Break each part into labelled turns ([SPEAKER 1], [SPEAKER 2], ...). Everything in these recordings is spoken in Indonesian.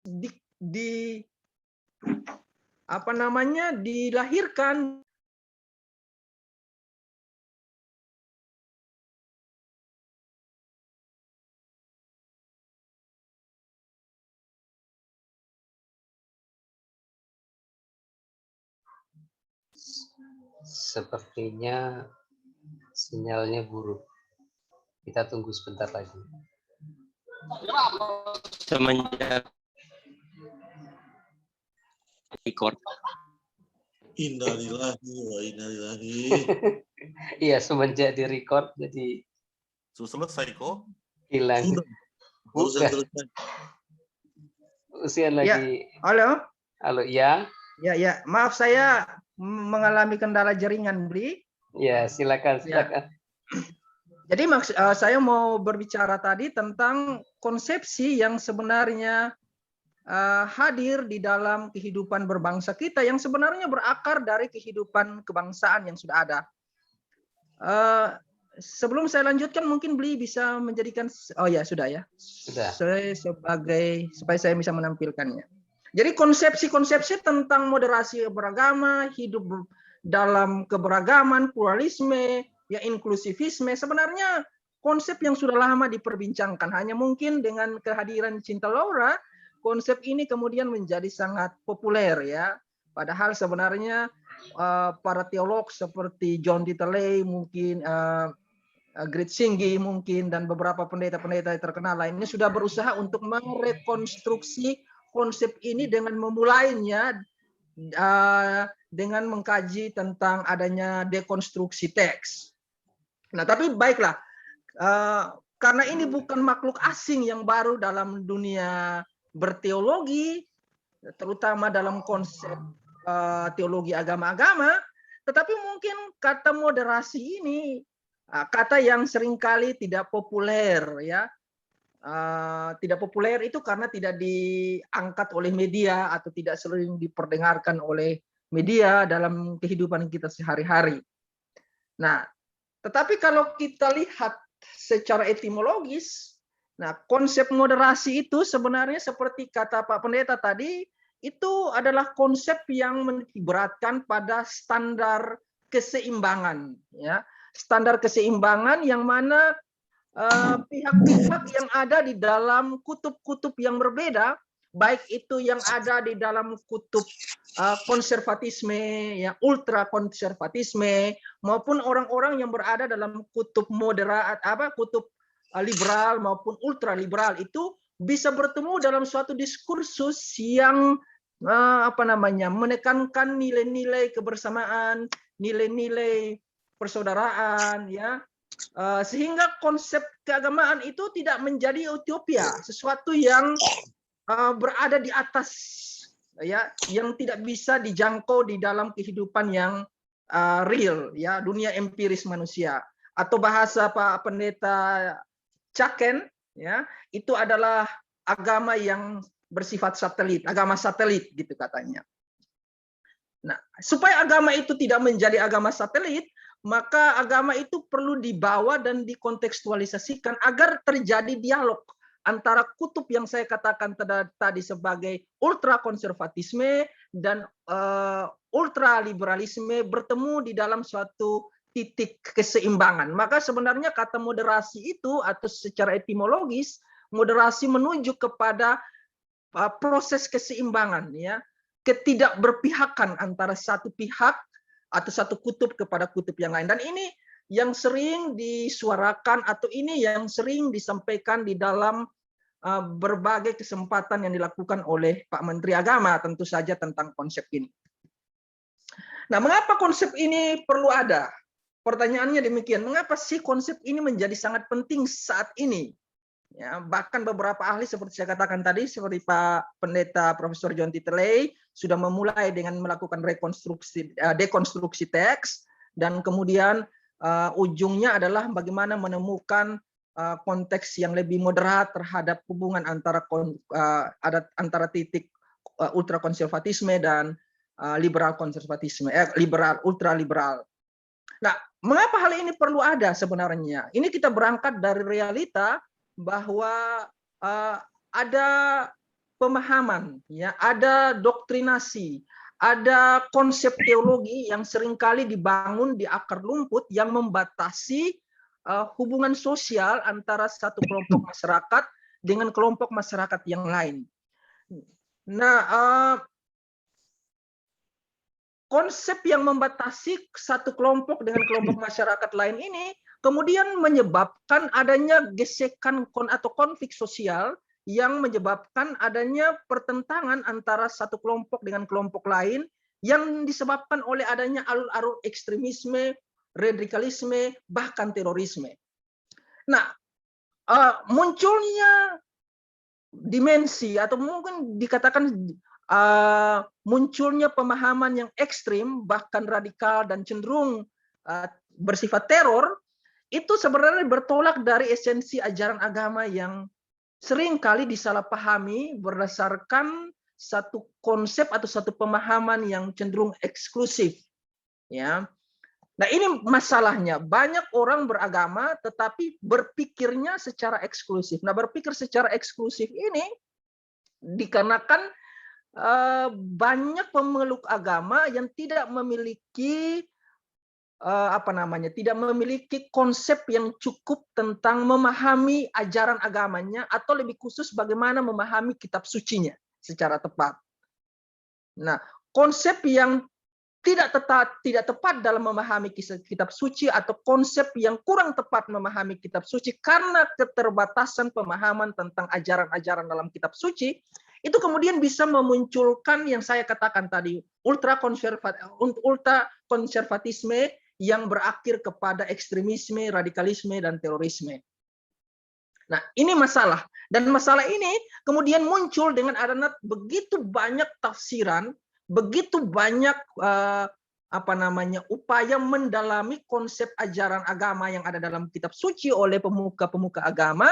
[SPEAKER 1] di apa namanya dilahirkan.
[SPEAKER 2] Sepertinya sinyalnya buruk. Kita tunggu sebentar lagi.
[SPEAKER 3] Semenjak record.
[SPEAKER 4] Innalillahi wa inna ilaihi.
[SPEAKER 2] Iya, semenjak di record jadi
[SPEAKER 4] Selesai kok.
[SPEAKER 2] hilang.
[SPEAKER 4] Barusan
[SPEAKER 2] Bukan.
[SPEAKER 4] selesai.
[SPEAKER 2] Usian lagi.
[SPEAKER 1] Halo.
[SPEAKER 2] Halo, ya.
[SPEAKER 1] Ya. Maaf saya mengalami kendala jaringan, Bli.
[SPEAKER 2] Ya, silakan.
[SPEAKER 1] Jadi saya mau berbicara tadi tentang konsepsi yang sebenarnya hadir di dalam kehidupan berbangsa kita yang sebenarnya berakar dari kehidupan kebangsaan yang sudah ada. Sebelum saya lanjutkan, mungkin Bli bisa menjadikan, sudah ya.
[SPEAKER 2] Sudah.
[SPEAKER 1] Supaya saya bisa menampilkannya. Jadi konsepsi-konsepsi tentang moderasi beragama, hidup dalam keberagaman, pluralisme, ya inklusivisme, sebenarnya konsep yang sudah lama diperbincangkan. Hanya mungkin dengan kehadiran Cinta Laura, konsep ini kemudian menjadi sangat populer ya. Padahal sebenarnya para teolog seperti John Ditterley, mungkin Grit Singgi mungkin, dan beberapa pendeta-pendeta terkenal lainnya sudah berusaha untuk merekonstruksi konsep ini dengan memulainya dengan mengkaji tentang adanya dekonstruksi teks. Nah, tapi baiklah, karena ini bukan makhluk asing yang baru dalam dunia berteologi, terutama dalam konsep teologi agama-agama, tetapi mungkin kata moderasi ini kata yang seringkali tidak populer ya. Tidak populer itu karena tidak diangkat oleh media atau tidak sering diperdengarkan oleh media dalam kehidupan kita sehari-hari. Nah, tetapi kalau kita lihat secara etimologis, nah konsep moderasi itu sebenarnya seperti kata Pak Pendeta tadi, itu adalah konsep yang menitikberatkan pada standar keseimbangan, ya, standar keseimbangan yang mana pihak-pihak yang ada di dalam kutub-kutub yang berbeda, baik itu yang ada di dalam kutub konservatisme, ya ultra konservatisme, maupun orang-orang yang berada dalam kutub moderat, kutub liberal maupun ultra liberal, itu bisa bertemu dalam suatu diskursus yang menekankan nilai-nilai kebersamaan, nilai-nilai persaudaraan, ya. Sehingga konsep keagamaan itu tidak menjadi utopia, sesuatu yang berada di atas, ya, yang tidak bisa dijangkau di dalam kehidupan yang real, ya, dunia empiris manusia. Atau bahasa Pak Pendeta Caken, ya, itu adalah agama yang bersifat satelit, agama satelit gitu katanya. Nah, supaya agama itu tidak menjadi agama satelit, maka agama itu perlu dibawa dan dikontekstualisasikan agar terjadi dialog antara kutub yang saya katakan tadi sebagai ultrakonservatisme dan ultraliberalisme bertemu di dalam suatu titik keseimbangan. Maka sebenarnya kata moderasi itu, atau secara etimologis, moderasi menuju kepada proses keseimbangan, ya, ketidakberpihakan antara satu pihak atau satu kutub kepada kutub yang lain. Dan ini yang sering disuarakan atau ini yang sering disampaikan di dalam berbagai kesempatan yang dilakukan oleh Pak Menteri Agama tentu saja tentang konsep ini. Nah, mengapa konsep ini perlu ada? Pertanyaannya demikian, mengapa sih konsep ini menjadi sangat penting saat ini? Ya, bahkan beberapa ahli seperti saya katakan tadi, seperti Pak Pendeta Profesor John Ditterley sudah memulai dengan melakukan dekonstruksi teks, dan kemudian ujungnya adalah bagaimana menemukan konteks yang lebih moderat terhadap hubungan antara titik ultrakonservatisme dan liberal konservatisme, ultra liberal. Nah, mengapa hal ini perlu ada sebenarnya? Ini kita berangkat dari realita bahwa ada pemahaman, ya, ada doktrinasi, ada konsep teologi yang seringkali dibangun di akar rumput yang membatasi hubungan sosial antara satu kelompok masyarakat dengan kelompok masyarakat yang lain. Nah, konsep yang membatasi satu kelompok dengan kelompok masyarakat lain ini kemudian menyebabkan adanya gesekan atau konflik sosial yang menyebabkan adanya pertentangan antara satu kelompok dengan kelompok lain yang disebabkan oleh adanya alur-alur ekstremisme, radikalisme, bahkan terorisme. Nah, munculnya dimensi atau mungkin dikatakan munculnya pemahaman yang ekstrim, bahkan radikal dan cenderung bersifat teror, itu sebenarnya bertolak dari esensi ajaran agama yang sering kali disalahpahami berdasarkan satu konsep atau satu pemahaman yang cenderung eksklusif. Ya. Nah, ini masalahnya. Banyak orang beragama tetapi berpikirnya secara eksklusif. Nah, berpikir secara eksklusif ini dikarenakan banyak pemeluk agama yang tidak memiliki tidak memiliki konsep yang cukup tentang memahami ajaran agamanya atau lebih khusus bagaimana memahami kitab sucinya secara tepat. Nah, konsep yang tidak tepat dalam memahami kitab suci atau konsep yang kurang tepat memahami kitab suci karena keterbatasan pemahaman tentang ajaran-ajaran dalam kitab suci, itu kemudian bisa memunculkan yang saya katakan tadi, ultra konservatisme yang berakhir kepada ekstremisme, radikalisme, dan terorisme. Nah, ini masalah. Dan masalah ini kemudian muncul dengan adanya begitu banyak tafsiran, begitu banyak upaya mendalami konsep ajaran agama yang ada dalam kitab suci oleh pemuka-pemuka agama,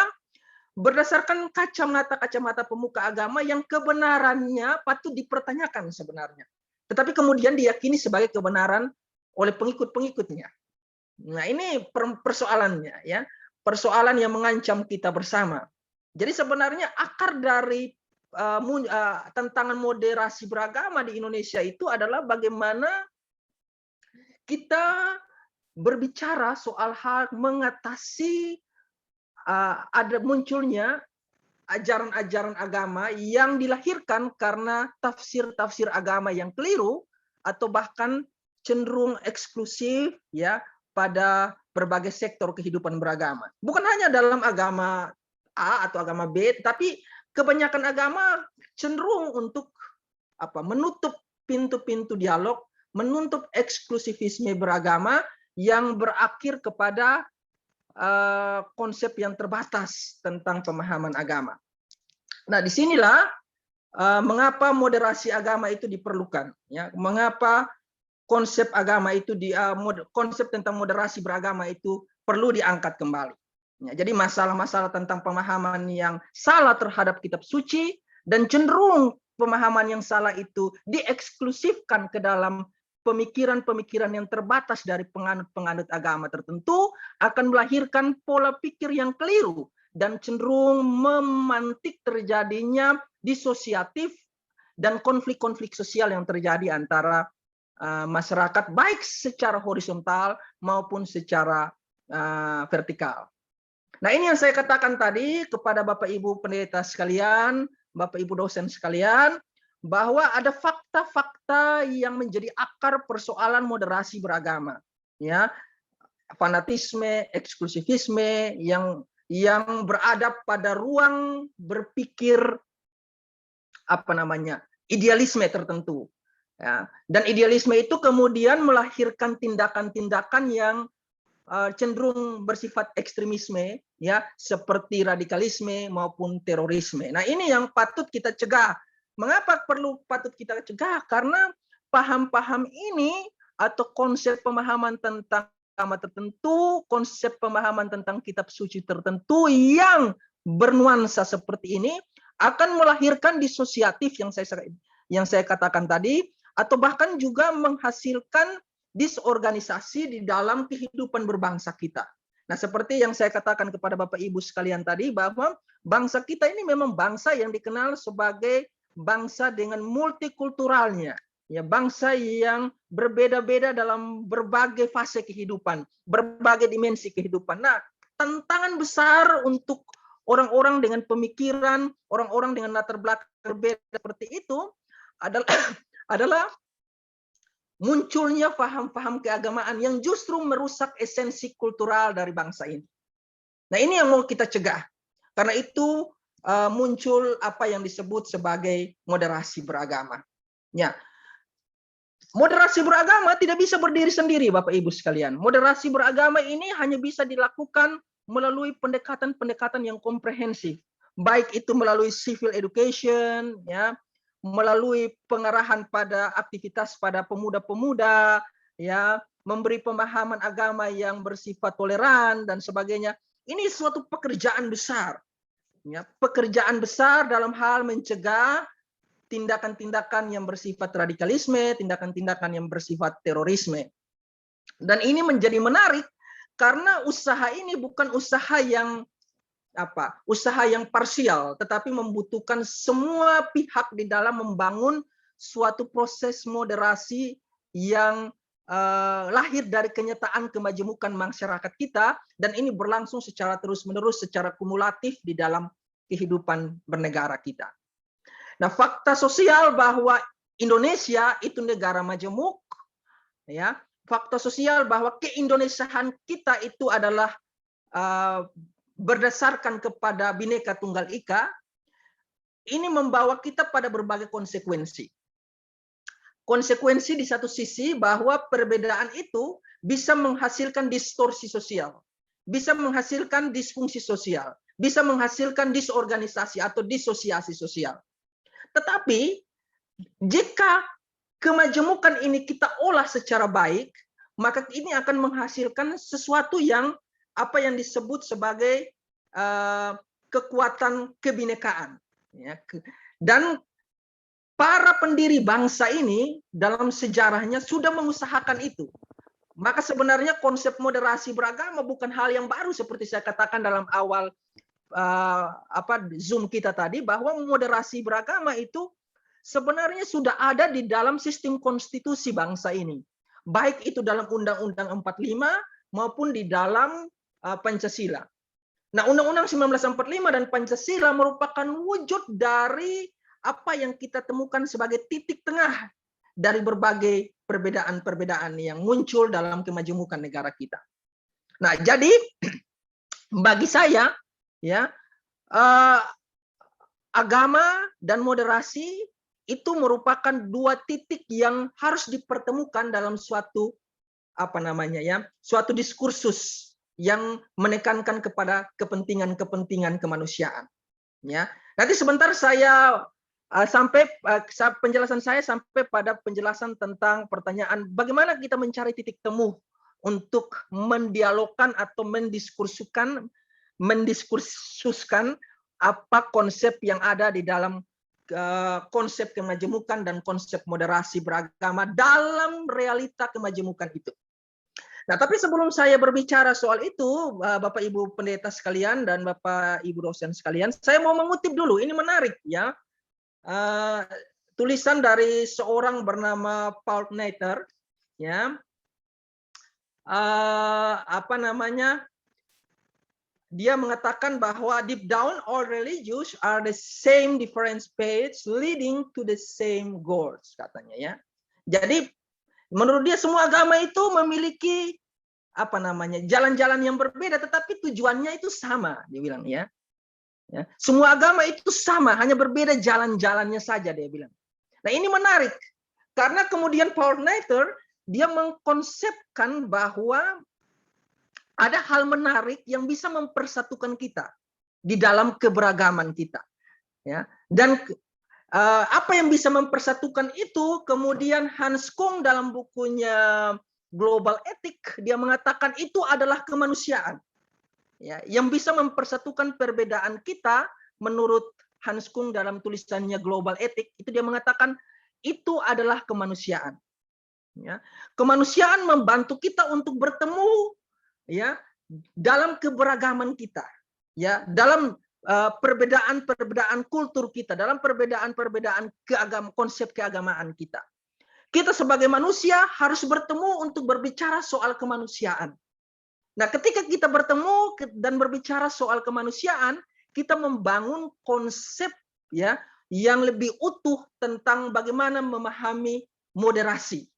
[SPEAKER 1] berdasarkan kacamata pemuka agama yang kebenarannya patut dipertanyakan sebenarnya. Tetapi kemudian diyakini sebagai kebenaran oleh pengikut-pengikutnya. Nah, ini persoalannya, ya, persoalan yang mengancam kita bersama. Jadi sebenarnya akar dari tantangan moderasi beragama di Indonesia itu adalah bagaimana kita berbicara soal hal mengatasi ada munculnya ajaran-ajaran agama yang dilahirkan karena tafsir-tafsir agama yang keliru atau bahkan cenderung eksklusif, ya, pada berbagai sektor kehidupan beragama. Bukan hanya dalam agama A atau agama B, tapi kebanyakan agama cenderung untuk menutup pintu-pintu dialog, menutup eksklusivisme beragama yang berakhir kepada konsep yang terbatas tentang pemahaman agama. Nah, disinilah mengapa moderasi agama itu diperlukan, ya, mengapa konsep agama itu konsep tentang moderasi beragama itu perlu diangkat kembali. Ya, jadi masalah-masalah tentang pemahaman yang salah terhadap kitab suci dan cenderung pemahaman yang salah itu dieksklusifkan ke dalam pemikiran-pemikiran yang terbatas dari penganut-penganut agama tertentu akan melahirkan pola pikir yang keliru dan cenderung memantik terjadinya disosiatif dan konflik-konflik sosial yang terjadi antara masyarakat baik secara horizontal maupun secara vertikal. Nah, ini yang saya katakan tadi kepada Bapak Ibu pendeta sekalian, Bapak Ibu dosen sekalian, bahwa ada fakta-fakta yang menjadi akar persoalan moderasi beragama, ya, fanatisme, eksklusivisme yang berada pada ruang berpikir idealisme tertentu. Ya. Dan idealisme itu kemudian melahirkan tindakan-tindakan yang cenderung bersifat ekstremisme, ya, seperti radikalisme maupun terorisme. Nah, ini yang patut kita cegah. Mengapa patut kita cegah? Karena paham-paham ini atau konsep pemahaman tentang agama tertentu, konsep pemahaman tentang kitab suci tertentu yang bernuansa seperti ini akan melahirkan disosiatif yang saya katakan tadi, atau bahkan juga menghasilkan disorganisasi di dalam kehidupan berbangsa kita. Nah, seperti yang saya katakan kepada Bapak Ibu sekalian tadi, bahwa bangsa kita ini memang bangsa yang dikenal sebagai bangsa dengan multikulturalnya, ya, bangsa yang berbeda-beda dalam berbagai fase kehidupan, berbagai dimensi kehidupan. Nah, tantangan besar untuk orang-orang dengan pemikiran, orang-orang dengan latar belakang berbeda seperti itu adalah munculnya paham-paham keagamaan yang justru merusak esensi kultural dari bangsa ini. Nah, ini yang mau kita cegah. Karena itu muncul apa yang disebut sebagai moderasi beragama. Ya. Moderasi beragama tidak bisa berdiri sendiri, Bapak Ibu sekalian. Moderasi beragama ini hanya bisa dilakukan melalui pendekatan-pendekatan yang komprehensif. Baik itu melalui civil education, ya, melalui pengarahan pada aktivitas pada pemuda-pemuda, ya, memberi pemahaman agama yang bersifat toleran dan sebagainya. Ini suatu pekerjaan besar, ya, pekerjaan besar dalam hal mencegah tindakan-tindakan yang bersifat radikalisme, tindakan-tindakan yang bersifat terorisme. Dan ini menjadi menarik karena usaha ini bukan usaha yang usaha yang parsial, tetapi membutuhkan semua pihak di dalam membangun suatu proses moderasi yang lahir dari kenyataan kemajemukan masyarakat kita, dan ini berlangsung secara terus-menerus, secara kumulatif di dalam kehidupan bernegara kita. Nah, fakta sosial bahwa Indonesia itu negara majemuk, ya, fakta sosial bahwa keindonesiaan kita itu adalah berdasarkan kepada Bhinneka Tunggal Ika, ini membawa kita pada berbagai konsekuensi. Konsekuensi di satu sisi bahwa perbedaan itu bisa menghasilkan distorsi sosial, bisa menghasilkan disfungsi sosial, bisa menghasilkan disorganisasi atau disosiasi sosial. Tetapi jika kemajemukan ini kita olah secara baik, maka ini akan menghasilkan sesuatu yang apa yang disebut sebagai kekuatan kebinekaan. Ya. Dan para pendiri bangsa ini dalam sejarahnya sudah mengusahakan itu. Maka sebenarnya konsep moderasi beragama bukan hal yang baru, seperti saya katakan dalam awal Zoom kita tadi, bahwa moderasi beragama itu sebenarnya sudah ada di dalam sistem konstitusi bangsa ini. Baik itu dalam Undang-Undang 45 maupun di dalam Pancasila. Nah, Undang-Undang 1945 dan Pancasila merupakan wujud dari apa yang kita temukan sebagai titik tengah dari berbagai perbedaan-perbedaan yang muncul dalam kemajemukan negara kita. Nah, jadi bagi saya, ya, agama dan moderasi itu merupakan dua titik yang harus dipertemukan dalam suatu suatu diskursus yang menekankan kepada kepentingan-kepentingan kemanusiaan. Ya, nanti sebentar saya penjelasan saya sampai pada penjelasan tentang pertanyaan bagaimana kita mencari titik temu untuk mendialogkan atau mendiskursuskan apa konsep yang ada di dalam konsep kemajemukan dan konsep moderasi beragama dalam realita kemajemukan itu. Nah, tapi sebelum saya berbicara soal itu, Bapak Ibu pendeta sekalian dan Bapak Ibu dosen sekalian, saya mau mengutip dulu, ini menarik ya, tulisan dari seorang bernama Paul Natter, ya, dia mengatakan bahwa deep down all religions are the same different paths leading to the same goals, katanya ya. Jadi menurut dia semua agama itu memiliki jalan-jalan yang berbeda, tetapi tujuannya itu sama, dia bilang ya. Semua agama itu sama, hanya berbeda jalan-jalannya saja, dia bilang. Nah, ini menarik karena kemudian Paul Natter dia mengkonsepkan bahwa ada hal menarik yang bisa mempersatukan kita di dalam keberagaman kita, ya. Dan apa yang bisa mempersatukan itu, kemudian Hans Kung dalam bukunya Global Ethic dia mengatakan itu adalah kemanusiaan, ya, yang bisa mempersatukan perbedaan kita. Menurut Hans Kung dalam tulisannya Global Ethic itu dia mengatakan itu adalah kemanusiaan, ya. Kemanusiaan membantu kita untuk bertemu, ya, dalam keberagaman kita, ya, dalam perbedaan-perbedaan kultur kita, dalam perbedaan-perbedaan konsep keagamaan kita. Kita sebagai manusia harus bertemu untuk berbicara soal kemanusiaan. Nah, ketika kita bertemu dan berbicara soal kemanusiaan, kita membangun konsep ya yang lebih utuh tentang bagaimana memahami moderasi.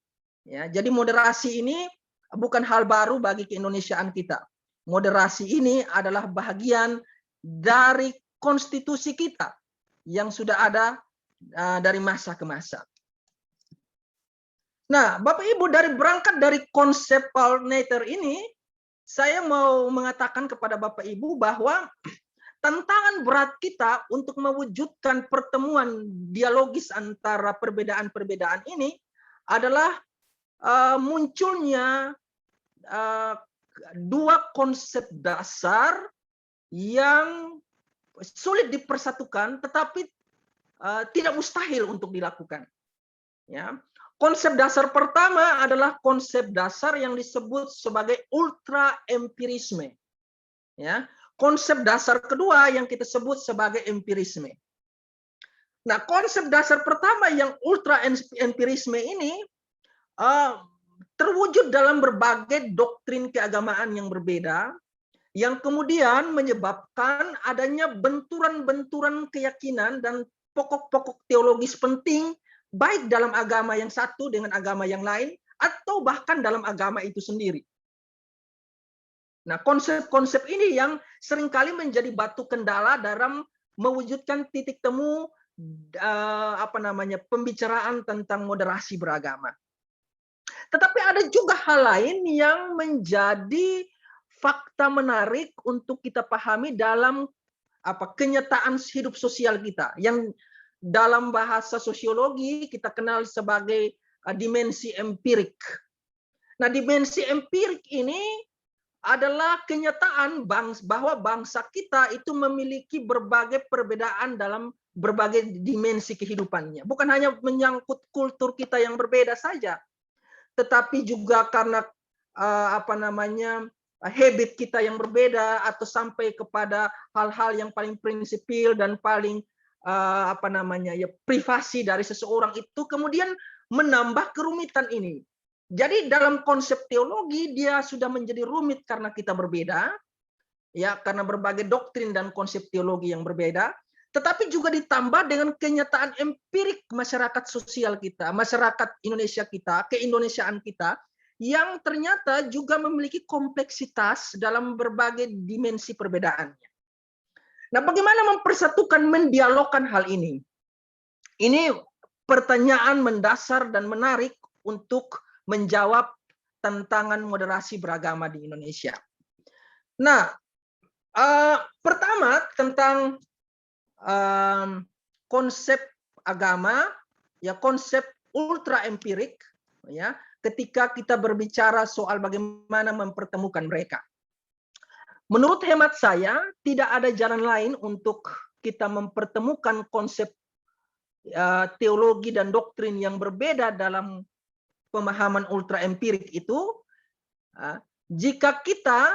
[SPEAKER 1] Ya, jadi moderasi ini bukan hal baru bagi keindonesiaan kita. Moderasi ini adalah bagian dari konstitusi kita yang sudah ada dari masa ke masa. Nah, Bapak Ibu, berangkat dari konsep Paul Nater ini, saya mau mengatakan kepada Bapak Ibu bahwa tantangan berat kita untuk mewujudkan pertemuan dialogis antara perbedaan-perbedaan ini adalah munculnya dua konsep dasar yang sulit dipersatukan, tetapi tidak mustahil untuk dilakukan. Ya. Konsep dasar pertama adalah konsep dasar yang disebut sebagai ultra empirisme. Ya. Konsep dasar kedua yang kita sebut sebagai empirisme. Nah, konsep dasar pertama yang ultra empirisme ini terwujud dalam berbagai doktrin keagamaan yang berbeda, yang kemudian menyebabkan adanya benturan-benturan keyakinan dan pokok-pokok teologis penting, baik dalam agama yang satu dengan agama yang lain, atau bahkan dalam agama itu sendiri. Nah, konsep-konsep ini yang seringkali menjadi batu kendala dalam mewujudkan titik temu pembicaraan tentang moderasi beragama. Tetapi ada juga hal lain yang menjadi fakta menarik untuk kita pahami dalam kenyataan hidup sosial kita, yang dalam bahasa sosiologi kita kenal sebagai dimensi empirik. Nah, dimensi empirik ini adalah kenyataan bahwa bangsa kita itu memiliki berbagai perbedaan dalam berbagai dimensi kehidupannya. Bukan hanya menyangkut kultur kita yang berbeda saja, tetapi juga karena habit kita yang berbeda, atau sampai kepada hal-hal yang paling prinsipil dan paling privasi dari seseorang itu kemudian menambah kerumitan ini. Jadi dalam konsep teologi dia sudah menjadi rumit karena kita berbeda, ya, karena berbagai doktrin dan konsep teologi yang berbeda, tetapi juga ditambah dengan kenyataan empirik masyarakat sosial kita, masyarakat Indonesia kita, keindonesiaan kita, yang ternyata juga memiliki kompleksitas dalam berbagai dimensi perbedaannya. Nah, bagaimana mempersatukan, mendialogkan hal ini? Ini pertanyaan mendasar dan menarik untuk menjawab tantangan moderasi beragama di Indonesia. Nah, pertama tentang konsep agama, ya, konsep ultra empirik, ya, ketika kita berbicara soal bagaimana mempertemukan mereka. Menurut hemat saya, tidak ada jalan lain untuk kita mempertemukan konsep teologi dan doktrin yang berbeda dalam pemahaman ultra empirik itu, jika kita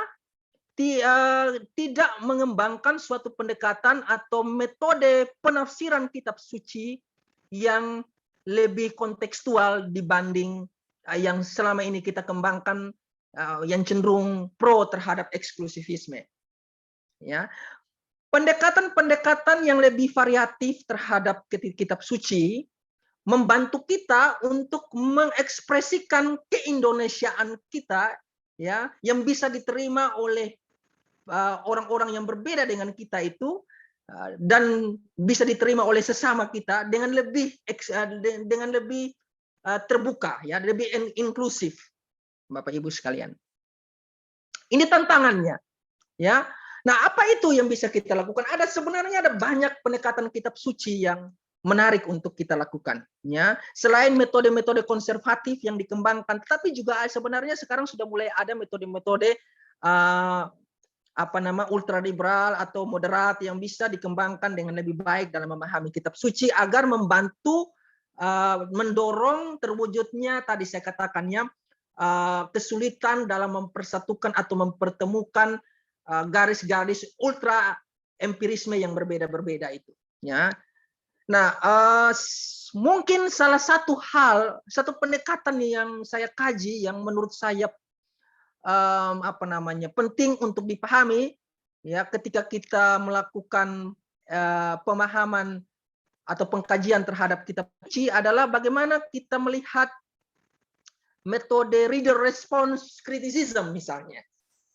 [SPEAKER 1] tidak mengembangkan suatu pendekatan atau metode penafsiran kitab suci yang lebih kontekstual dibanding yang selama ini kita kembangkan, yang cenderung pro terhadap eksklusivisme. Ya, pendekatan-pendekatan yang lebih variatif terhadap kitab suci membantu kita untuk mengekspresikan keindonesiaan kita, ya, yang bisa diterima oleh orang-orang yang berbeda dengan kita itu, dan bisa diterima oleh sesama kita dengan lebih terbuka, ya, lebih inklusif, Bapak Ibu sekalian. Ini tantangannya, ya. Nah, apa itu yang bisa kita lakukan? Sebenarnya ada banyak pendekatan kitab suci yang menarik untuk kita lakukan, ya. Selain metode-metode konservatif yang dikembangkan, tapi juga sebenarnya sekarang sudah mulai ada metode-metode ultraliberal atau moderat yang bisa dikembangkan dengan lebih baik dalam memahami kitab suci agar membantu mendorong terwujudnya tadi saya katakannya kesulitan dalam mempersatukan atau mempertemukan garis-garis ultra empirisme yang berbeda-berbeda itu. Ya. Nah, mungkin salah satu satu pendekatan yang saya kaji yang menurut saya penting untuk dipahami ya ketika kita melakukan pemahaman atau pengkajian terhadap kitab suci adalah bagaimana kita melihat metode reader response criticism misalnya.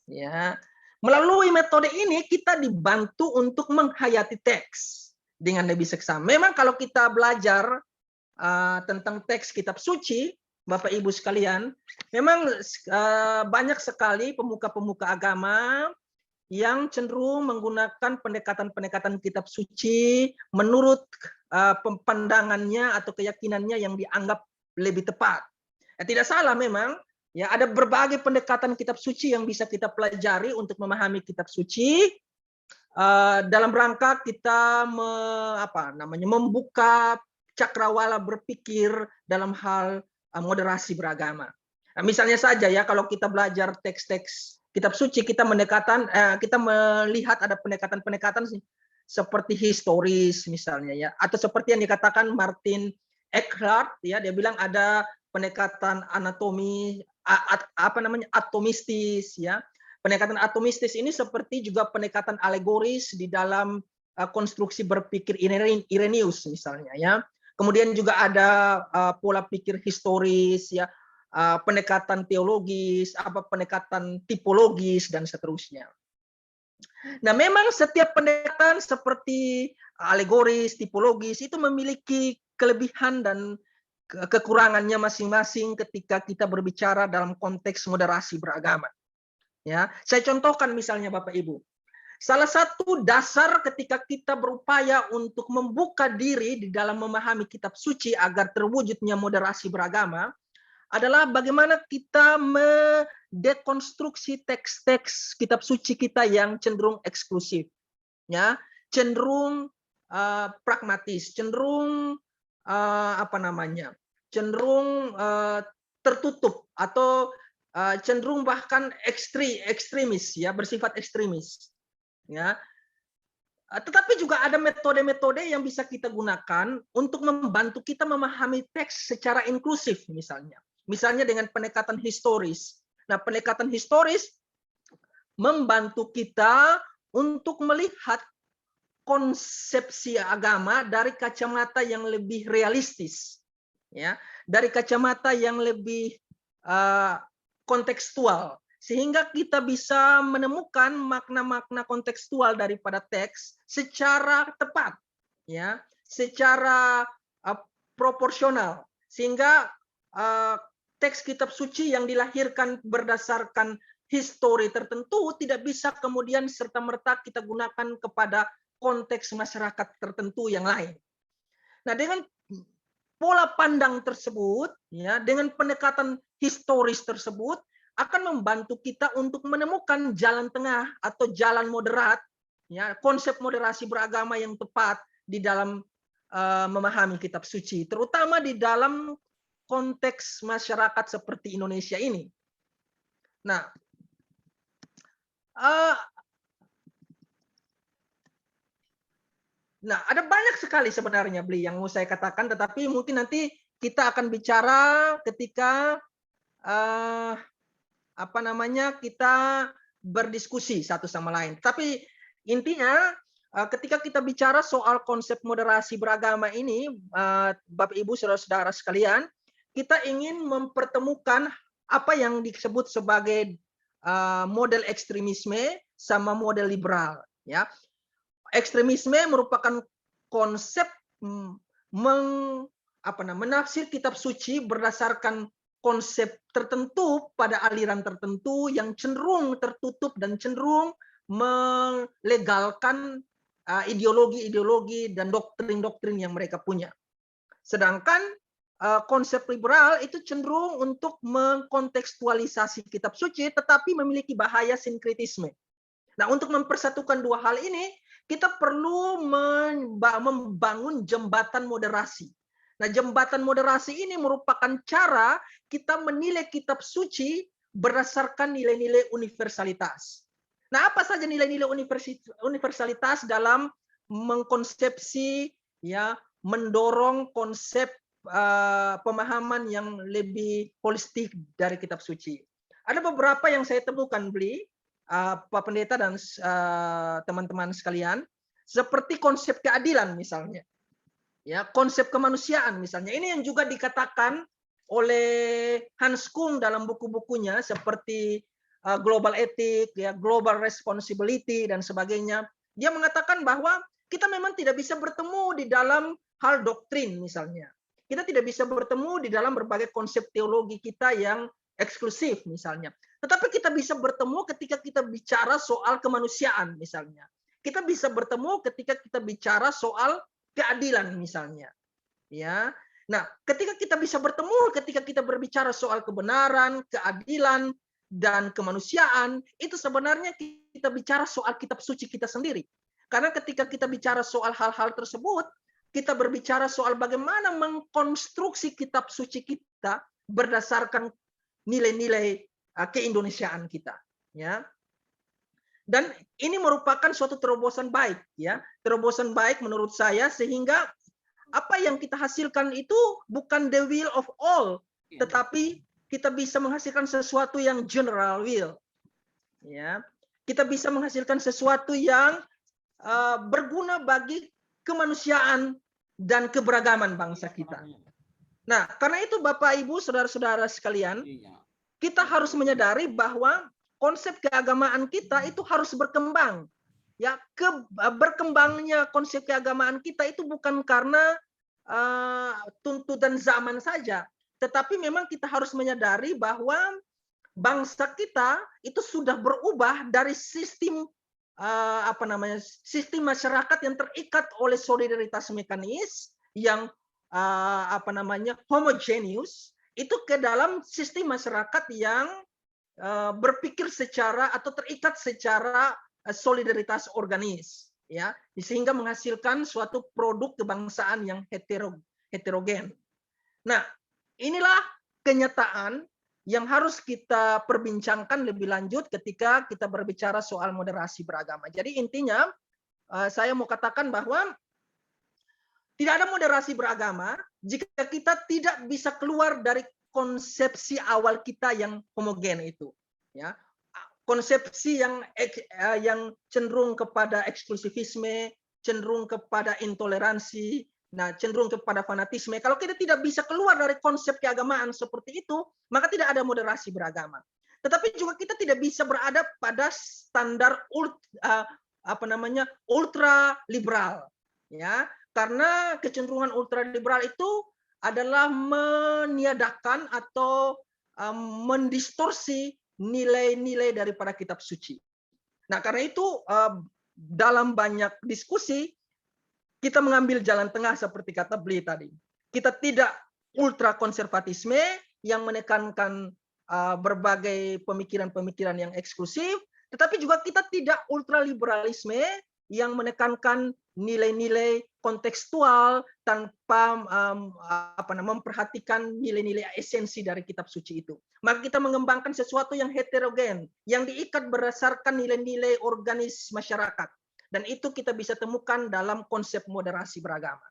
[SPEAKER 1] Ya. Melalui metode ini kita dibantu untuk menghayati teks dengan lebih seksama. Memang kalau kita belajar tentang teks kitab suci, Bapak Ibu sekalian, memang banyak sekali pemuka-pemuka agama yang cenderung menggunakan pendekatan-pendekatan kitab suci menurut pandangannya atau keyakinannya yang dianggap lebih tepat. Tidak salah memang, ya ada berbagai pendekatan kitab suci yang bisa kita pelajari untuk memahami kitab suci dalam rangka kita membuka cakrawala berpikir dalam hal moderasi beragama. Nah, misalnya saja ya kalau kita belajar teks-teks kitab suci kita melihat ada pendekatan-pendekatan seperti historis misalnya ya atau seperti yang dikatakan Martin Eckhart ya dia bilang ada pendekatan atomistis ya. Pendekatan atomistis ini seperti juga pendekatan alegoris di dalam konstruksi berpikir Irenaeus misalnya ya. Kemudian juga ada pola pikir historis ya. Pendekatan teologis, pendekatan tipologis dan seterusnya. Nah, memang setiap pendekatan seperti alegoris, tipologis itu memiliki kelebihan dan kekurangannya masing-masing ketika kita berbicara dalam konteks moderasi beragama. Ya, saya contohkan misalnya Bapak Ibu. Salah satu dasar ketika kita berupaya untuk membuka diri di dalam memahami kitab suci agar terwujudnya moderasi beragama adalah bagaimana kita mendekonstruksi teks-teks kitab suci kita yang cenderung eksklusif, ya, cenderung pragmatis, cenderung cenderung tertutup atau cenderung bahkan ekstremis, ya, bersifat ekstremis, ya. Tetapi juga ada metode-metode yang bisa kita gunakan untuk membantu kita memahami teks secara inklusif misalnya. Misalnya dengan pendekatan historis. Nah, pendekatan historis membantu kita untuk melihat konsepsi agama dari kacamata yang lebih realistis, ya, dari kacamata yang lebih kontekstual, sehingga kita bisa menemukan makna-makna kontekstual daripada teks secara tepat, ya, secara proporsional, sehingga teks kitab suci yang dilahirkan berdasarkan histori tertentu tidak bisa kemudian serta-merta kita gunakan kepada konteks masyarakat tertentu yang lain. Nah, dengan pola pandang tersebut, ya, dengan pendekatan historis tersebut akan membantu kita untuk menemukan jalan tengah atau jalan moderat, ya, konsep moderasi beragama yang tepat di dalam memahami kitab suci, terutama di dalam konteks masyarakat seperti Indonesia ini. Nah, ada banyak sekali sebenarnya yang mau saya katakan, tetapi mungkin nanti kita akan bicara ketika kita berdiskusi satu sama lain. Tapi intinya ketika kita bicara soal konsep moderasi beragama ini, Bapak Ibu saudara-saudara sekalian, kita ingin mempertemukan apa yang disebut sebagai model ekstremisme sama model liberal, ya. Ekstremisme merupakan konsep menafsir kitab suci berdasarkan konsep tertentu pada aliran tertentu yang cenderung tertutup dan cenderung melegalkan ideologi-ideologi dan doktrin-doktrin yang mereka punya. Sedangkan konsep liberal itu cenderung untuk mengkontekstualisasi kitab suci tetapi memiliki bahaya sinkritisme. Nah, untuk mempersatukan dua hal ini, kita perlu membangun jembatan moderasi. Nah, jembatan moderasi ini merupakan cara kita menilai kitab suci berdasarkan nilai-nilai universalitas. Nah, apa saja nilai-nilai universalitas dalam mengkonsepsi, ya, mendorong konsep pemahaman yang lebih holistik dari kitab suci? Ada beberapa yang saya temukan, Pak Pendeta dan teman-teman sekalian, seperti konsep keadilan misalnya, ya, konsep kemanusiaan misalnya. Ini yang juga dikatakan oleh Hans Kung dalam buku-bukunya seperti Global Ethic, ya, Global Responsibility dan sebagainya. Dia mengatakan bahwa kita memang tidak bisa bertemu di dalam hal doktrin misalnya. Kita tidak bisa bertemu di dalam berbagai konsep teologi kita yang eksklusif misalnya. Tetapi kita bisa bertemu ketika kita bicara soal kemanusiaan misalnya. Kita bisa bertemu ketika kita bicara soal keadilan misalnya. Ya. Nah, ketika kita bisa bertemu, ketika kita berbicara soal kebenaran, keadilan, dan kemanusiaan, itu sebenarnya kita bicara soal kitab suci kita sendiri. Karena ketika kita bicara soal hal-hal tersebut, kita berbicara soal bagaimana mengkonstruksi kitab suci kita berdasarkan nilai-nilai keindonesiaan kita, ya. Dan ini merupakan suatu terobosan baik, ya. Terobosan baik menurut saya, sehingga apa yang kita hasilkan itu bukan the will of all, tetapi kita bisa menghasilkan sesuatu yang general will, ya. Kita bisa menghasilkan sesuatu yang berguna bagi kemanusiaan dan keberagaman bangsa kita. Nah, karena itu Bapak Ibu, saudara-saudara sekalian, kita harus menyadari bahwa konsep keagamaan kita itu harus berkembang. Ya, berkembangnya konsep keagamaan kita itu bukan karena tuntutan zaman saja, tetapi memang kita harus menyadari bahwa bangsa kita itu sudah berubah dari sistem sistem masyarakat yang terikat oleh solidaritas mekanis yang homogeneous, itu ke dalam sistem masyarakat yang berpikir secara atau terikat secara solidaritas organis, ya, sehingga menghasilkan suatu produk kebangsaan yang heterogen. Nah, inilah kenyataan yang harus kita perbincangkan lebih lanjut ketika kita berbicara soal moderasi beragama. Jadi intinya saya mau katakan bahwa tidak ada moderasi beragama jika kita tidak bisa keluar dari konsepsi awal kita yang homogen itu, ya. Konsepsi yang cenderung kepada eksklusivisme, cenderung kepada intoleransi, nah, cenderung kepada fanatisme. Kalau kita tidak bisa keluar dari konsep keagamaan seperti itu, maka tidak ada moderasi beragama. Tetapi juga kita tidak bisa berada pada standar ultra liberal, ya, karena kecenderungan ultra liberal itu adalah meniadakan atau mendistorsi nilai-nilai daripada kitab suci. Nah, karena itu dalam banyak diskusi kita mengambil jalan tengah seperti kata Bli tadi. Kita tidak ultra konservatisme yang menekankan berbagai pemikiran-pemikiran yang eksklusif, tetapi juga kita tidak ultra liberalisme yang menekankan nilai-nilai kontekstual tanpa memperhatikan nilai-nilai esensi dari kitab suci itu. Maka kita mengembangkan sesuatu yang heterogen, yang diikat berdasarkan nilai-nilai organis masyarakat. Dan itu kita bisa temukan dalam konsep moderasi beragama.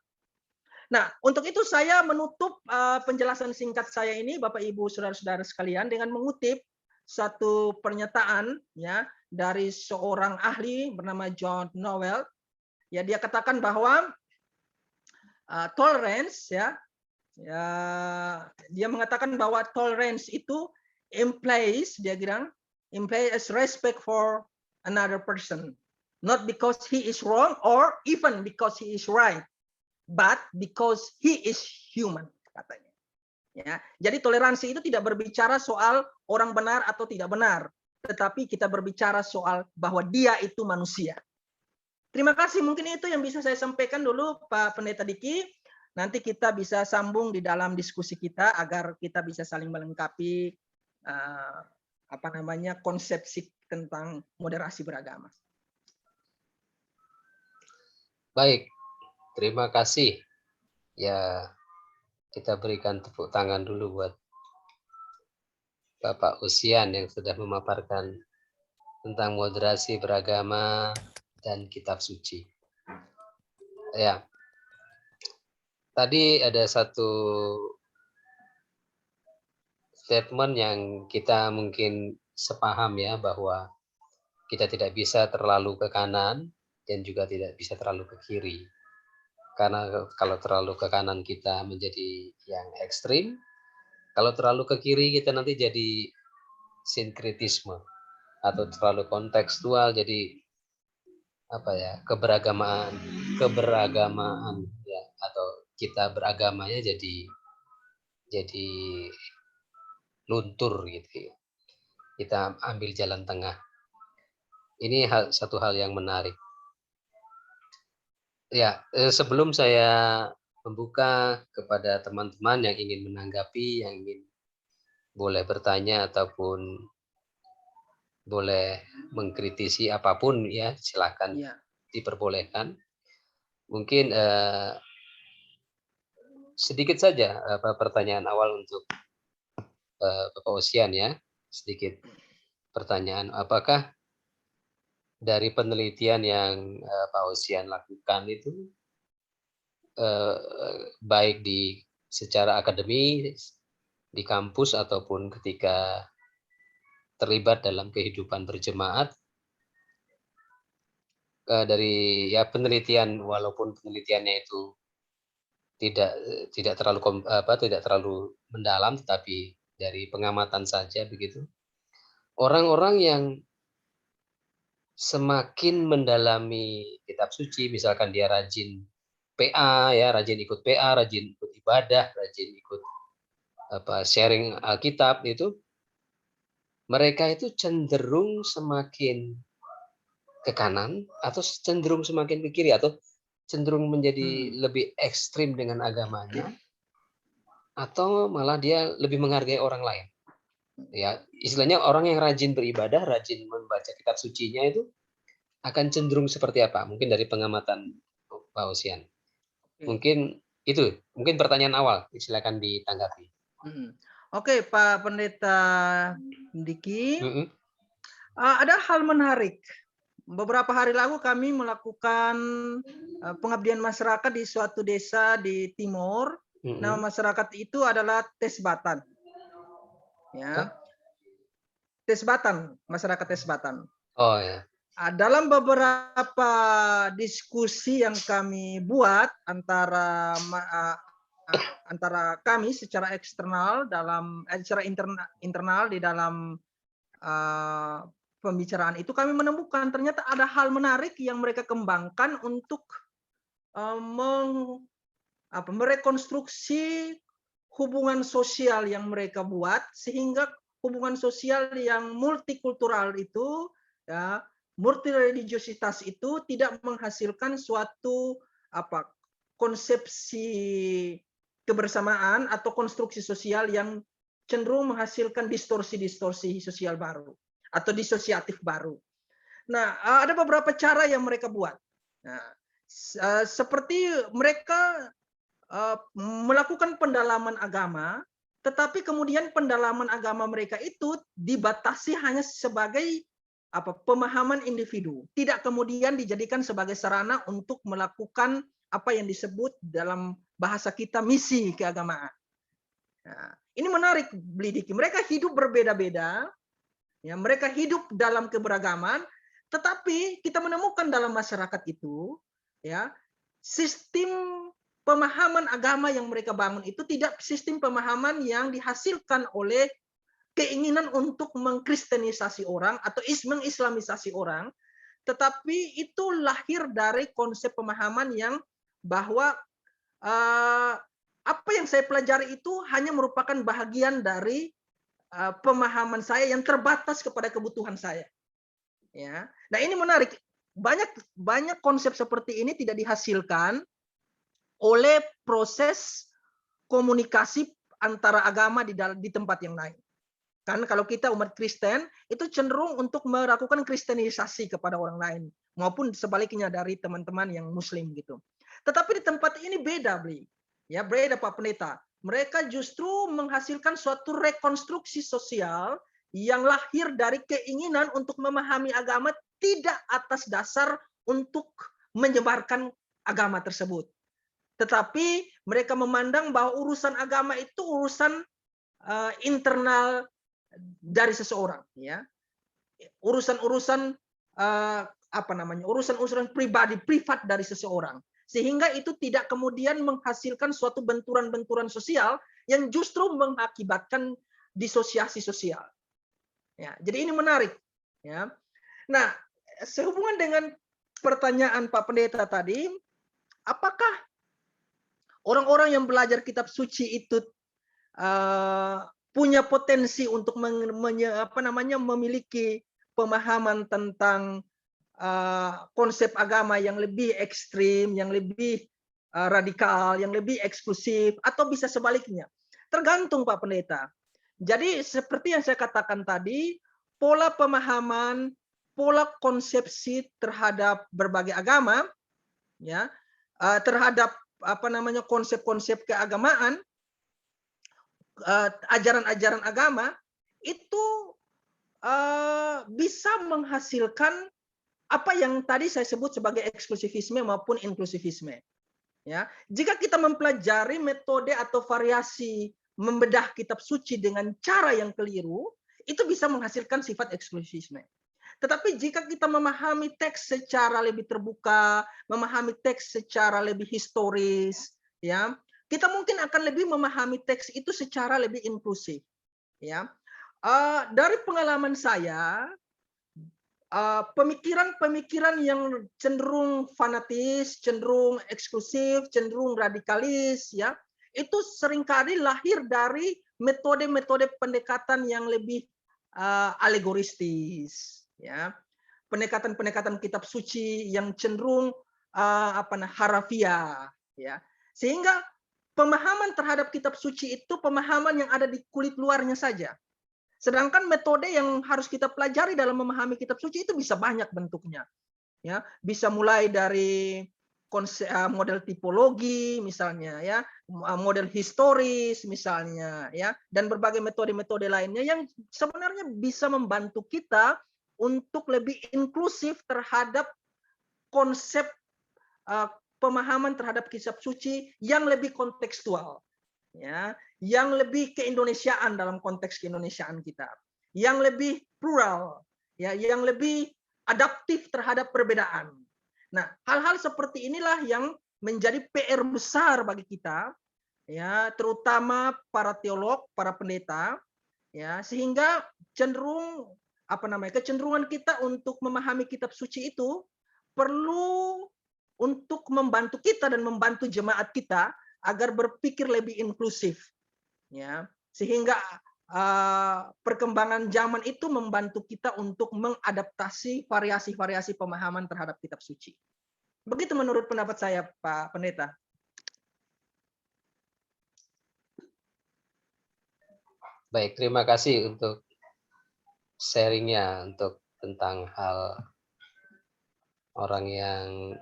[SPEAKER 1] Nah, untuk itu saya menutup penjelasan singkat saya ini, Bapak Ibu saudara-saudara sekalian, dengan mengutip satu pernyataan, ya, dari seorang ahli bernama John Noel. Ya, dia katakan bahwa tolerance, ya, dia mengatakan bahwa tolerance itu implies respect for another person, not because he is wrong or even because he is right, but because he is human, katanya. Ya, jadi toleransi itu tidak berbicara soal orang benar atau tidak benar, tetapi kita berbicara soal bahwa dia itu manusia. Terima kasih, mungkin itu yang bisa saya sampaikan dulu, Pak Pendeta Diki. Nanti kita bisa sambung di dalam diskusi kita agar kita bisa saling melengkapi konsepsi tentang moderasi beragama.
[SPEAKER 2] Baik, terima kasih. Ya, kita berikan tepuk tangan dulu buat Bapak Usian yang sudah memaparkan tentang moderasi beragama dan kitab suci. Ya, tadi ada satu statement yang kita mungkin sepaham ya, bahwa kita tidak bisa terlalu ke kanan dan juga tidak bisa terlalu ke kiri. Karena kalau terlalu ke kanan kita menjadi yang ekstrim, kalau terlalu ke kiri kita nanti jadi sinkritisme atau terlalu kontekstual, jadi apa ya, keberagamaan ya, atau kita beragamanya jadi luntur gitu ya. Kita ambil jalan tengah. Ini satu hal yang menarik. Ya, sebelum saya membuka kepada teman-teman yang ingin menanggapi, yang ingin boleh bertanya ataupun boleh mengkritisi apapun ya, silakan
[SPEAKER 1] Ya.
[SPEAKER 2] diperbolehkan. Mungkin sedikit saja pertanyaan awal untuk Bapak Osian ya, sedikit pertanyaan. Apakah dari penelitian yang Pak Osian lakukan itu baik di secara akademis, di kampus ataupun ketika terlibat dalam kehidupan berjemaat, dari ya penelitian, walaupun penelitiannya itu tidak terlalu mendalam, tetapi dari pengamatan saja begitu. Orang-orang yang semakin mendalami kitab suci, misalkan dia rajin PA ya, rajin ikut PA, rajin ikut ibadah, rajin ikut sharing Alkitab itu, mereka itu cenderung semakin ke kanan atau cenderung semakin ke kiri, atau cenderung menjadi lebih ekstrim dengan agamanya, atau malah dia lebih menghargai orang lain. Ya, istilahnya orang yang rajin beribadah, rajin membaca kitab sucinya itu akan cenderung seperti apa? Mungkin dari pengamatan Pak Osian. Mungkin itu, mungkin pertanyaan awal, silakan ditanggapi.
[SPEAKER 1] Oke, Pak Pendeta Diki. Ada hal menarik. Beberapa hari lalu kami melakukan pengabdian masyarakat di suatu desa di Timor. Nama masyarakat itu adalah Tesbatan. Ya. Tesbatan, masyarakat Tesbatan.
[SPEAKER 2] Oh ya.
[SPEAKER 1] Dalam beberapa diskusi yang kami buat antara kami secara eksternal secara internal di dalam pembicaraan itu, kami menemukan ternyata ada hal menarik yang mereka kembangkan untuk merekonstruksi hubungan sosial yang mereka buat, sehingga hubungan sosial yang multikultural itu, ya, multireligiositas itu tidak menghasilkan suatu konsepsi kebersamaan atau konstruksi sosial yang cenderung menghasilkan distorsi-distorsi sosial baru atau disosiatif baru. Nah, ada beberapa cara yang mereka buat. Nah, seperti mereka melakukan pendalaman agama, tetapi kemudian pendalaman agama mereka itu dibatasi hanya sebagai pemahaman individu, tidak kemudian dijadikan sebagai sarana untuk melakukan apa yang disebut dalam bahasa kita misi keagamaan. Nah, ini menarik, Blidiki. Mereka hidup berbeda-beda, ya, mereka hidup dalam keberagaman, tetapi kita menemukan dalam masyarakat itu, ya, sistem pemahaman agama yang mereka bangun itu tidak sistem pemahaman yang dihasilkan oleh keinginan untuk mengkristenisasi orang atau mengislamisasi orang, tetapi itu lahir dari konsep pemahaman yang bahwa apa yang saya pelajari itu hanya merupakan bahagian dari pemahaman saya yang terbatas kepada kebutuhan saya. Ya, nah ini menarik. Banyak konsep seperti ini tidak dihasilkan oleh proses komunikasi antara agama di tempat yang lain. Kan kalau kita umat Kristen itu cenderung untuk melakukan kristenisasi kepada orang lain, maupun sebaliknya dari teman-teman yang Muslim gitu. Tetapi di tempat ini beda, Bli. Ya, beda Pak Pendeta. Mereka justru menghasilkan suatu rekonstruksi sosial yang lahir dari keinginan untuk memahami agama tidak atas dasar untuk menyebarkan agama tersebut. Tetapi mereka memandang bahwa urusan agama itu urusan internal dari seseorang, ya. Urusan-urusan urusan-urusan pribadi, privat dari seseorang. Sehingga itu tidak kemudian menghasilkan suatu benturan-benturan sosial yang justru mengakibatkan disosiasi sosial. Ya, jadi ini menarik. Ya. Nah, sehubungan dengan pertanyaan Pak Pendeta tadi, apakah orang-orang yang belajar kitab suci itu punya potensi untuk memiliki pemahaman tentang konsep agama yang lebih ekstrim, yang lebih radikal, yang lebih eksklusif, atau bisa sebaliknya? Tergantung Pak Pendeta. Jadi seperti yang saya katakan tadi, pola pemahaman, pola konsepsi terhadap berbagai agama, ya, terhadap konsep-konsep keagamaan, ajaran-ajaran agama itu bisa menghasilkan apa yang tadi saya sebut sebagai eksklusivisme maupun inklusivisme. Ya, jika kita mempelajari metode atau variasi membedah kitab suci dengan cara yang keliru, itu bisa menghasilkan sifat eksklusivisme. Tetapi jika kita memahami teks secara lebih terbuka, memahami teks secara lebih historis, ya, kita mungkin akan lebih memahami teks itu secara lebih inklusif. Ya, dari pengalaman saya, pemikiran-pemikiran yang cenderung fanatis, cenderung eksklusif, cenderung radikalis, ya, itu seringkali lahir dari metode-metode pendekatan yang lebih alegoristis, ya, pendekatan-pendekatan kitab suci yang cenderung harafiah, ya, sehingga pemahaman terhadap kitab suci itu pemahaman yang ada di kulit luarnya saja. Sedangkan metode yang harus kita pelajari dalam memahami kitab suci itu bisa banyak bentuknya, ya, bisa mulai dari model tipologi misalnya, ya, model historis misalnya, ya, dan berbagai metode-metode lainnya yang sebenarnya bisa membantu kita untuk lebih inklusif terhadap konsep pemahaman terhadap kitab suci yang lebih kontekstual, ya, yang lebih keindonesiaan dalam konteks keindonesiaan kita, yang lebih plural, ya, yang lebih adaptif terhadap perbedaan. Nah, hal-hal seperti inilah yang menjadi PR besar bagi kita, ya, terutama para teolog, para pendeta, ya, sehingga kecenderungan kita untuk memahami kitab suci itu perlu untuk membantu kita dan membantu jemaat kita agar berpikir lebih inklusif, ya, sehingga perkembangan zaman itu membantu kita untuk mengadaptasi variasi-variasi pemahaman terhadap kitab suci. Begitu menurut pendapat saya, Pak Pendeta.
[SPEAKER 2] Baik, terima kasih untuk sharingnya untuk tentang hal orang yang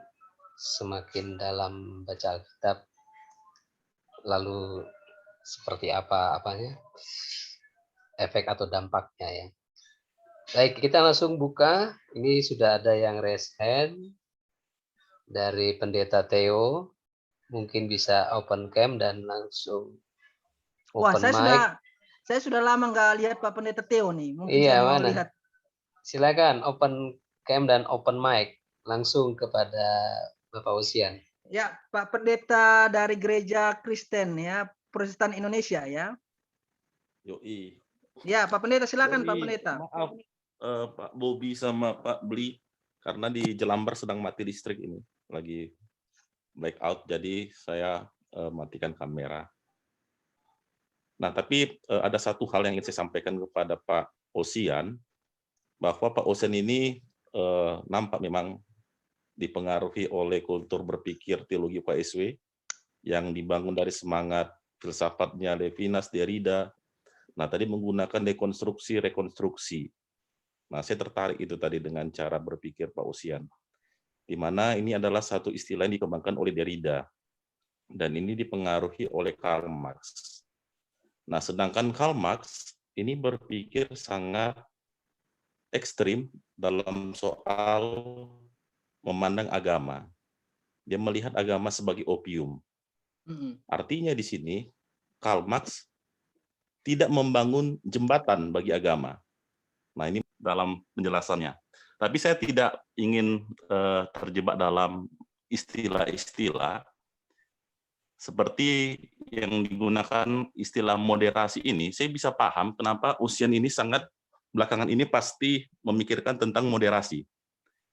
[SPEAKER 2] semakin dalam baca Alkitab, lalu seperti efek atau dampaknya, ya. Baik, kita langsung buka. Ini sudah ada yang raise hand dari Pendeta Theo. Mungkin bisa open cam dan langsung open mic.
[SPEAKER 1] Saya sudah lama nggak lihat Pak Pendeta Theo nih. Mungkin
[SPEAKER 2] Iya,
[SPEAKER 1] saya mau
[SPEAKER 2] mana?
[SPEAKER 1] lihat.
[SPEAKER 2] Silakan open cam dan open mic langsung kepada Bapak Usian.
[SPEAKER 1] Ya, Pak Pendeta dari Gereja Kristen, ya, Protestan Indonesia, ya.
[SPEAKER 4] Yoi.
[SPEAKER 1] Ya, Pak Pendeta, silakan Pak
[SPEAKER 4] Sorry,
[SPEAKER 1] Pendeta.
[SPEAKER 4] maaf Pak Bobi sama Pak Bli, karena di Jelambar sedang mati listrik ini, lagi blackout, jadi saya matikan kamera. Nah, tapi ada satu hal yang ingin saya sampaikan kepada Pak Osian, bahwa Pak Osian ini nampak memang dipengaruhi oleh kultur berpikir teologi Pak SW yang dibangun dari semangat filsafatnya Levinas, Derrida. Nah, tadi menggunakan dekonstruksi, rekonstruksi. Nah, saya tertarik itu tadi dengan cara berpikir Pak Osian, di mana ini adalah satu istilah yang dikembangkan oleh Derrida, dan ini dipengaruhi oleh Karl Marx. Nah, sedangkan Karl Marx ini berpikir sangat ekstrim dalam soal memandang agama. Dia melihat agama sebagai opium. Artinya di sini Karl Marx tidak membangun jembatan bagi agama. Nah, ini dalam penjelasannya. Tapi saya tidak ingin terjebak dalam istilah-istilah seperti yang digunakan istilah moderasi ini. Saya bisa paham kenapa Ocean ini sangat belakangan ini pasti memikirkan tentang moderasi.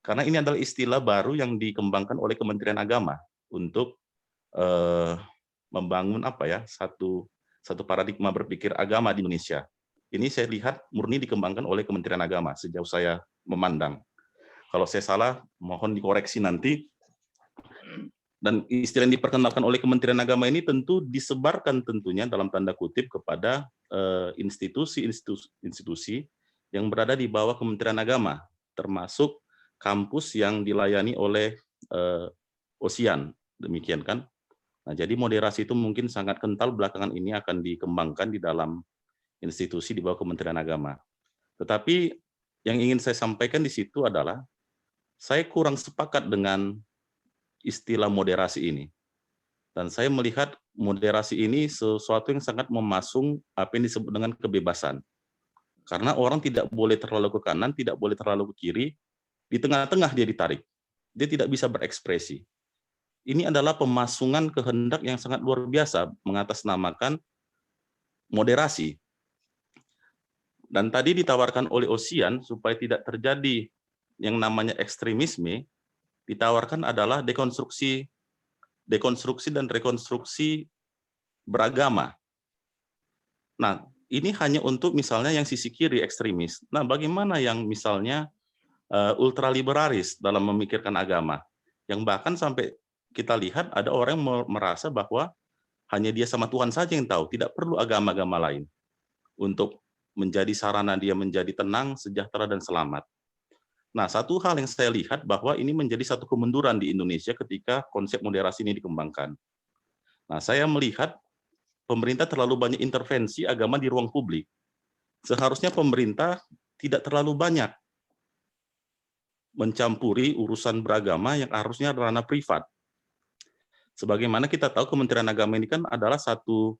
[SPEAKER 4] Karena ini adalah istilah baru yang dikembangkan oleh Kementerian Agama untuk membangun satu paradigma berpikir agama di Indonesia. Ini saya lihat murni dikembangkan oleh Kementerian Agama sejauh saya memandang. Kalau saya salah, mohon dikoreksi nanti. Dan istilah yang diperkenalkan oleh Kementerian Agama ini tentu disebarkan tentunya dalam tanda kutip kepada institusi-institusi yang berada di bawah Kementerian Agama, termasuk kampus yang dilayani oleh Ocean. Demikian kan? Nah, jadi moderasi itu mungkin sangat kental belakangan ini akan dikembangkan di dalam institusi di bawah Kementerian Agama. Tetapi yang ingin saya sampaikan di situ adalah saya kurang sepakat dengan istilah moderasi ini. Dan saya melihat moderasi ini sesuatu yang sangat memasung apa yang disebut dengan kebebasan. Karena orang tidak boleh terlalu ke kanan, tidak boleh terlalu ke kiri, di tengah-tengah dia ditarik. Dia tidak bisa berekspresi. Ini adalah pemasungan kehendak yang sangat luar biasa mengatasnamakan moderasi. Dan tadi ditawarkan oleh Ocean supaya tidak terjadi yang namanya ekstremisme, ditawarkan adalah dekonstruksi dan rekonstruksi beragama. Nah, ini hanya untuk misalnya yang sisi kiri ekstremis. Nah, bagaimana yang misalnya ultraliberalis dalam memikirkan agama, yang bahkan sampai kita lihat ada orang yang merasa bahwa hanya dia sama Tuhan saja yang tahu, tidak perlu agama-agama lain untuk menjadi sarana dia menjadi tenang, sejahtera, dan selamat. Nah, satu hal yang saya lihat bahwa ini menjadi satu kemunduran di Indonesia ketika konsep moderasi ini dikembangkan. Nah, saya melihat pemerintah terlalu banyak intervensi agama di ruang publik. Seharusnya pemerintah tidak terlalu banyak mencampuri urusan beragama yang harusnya ranah privat. Sebagaimana kita tahu Kementerian Agama ini kan adalah satu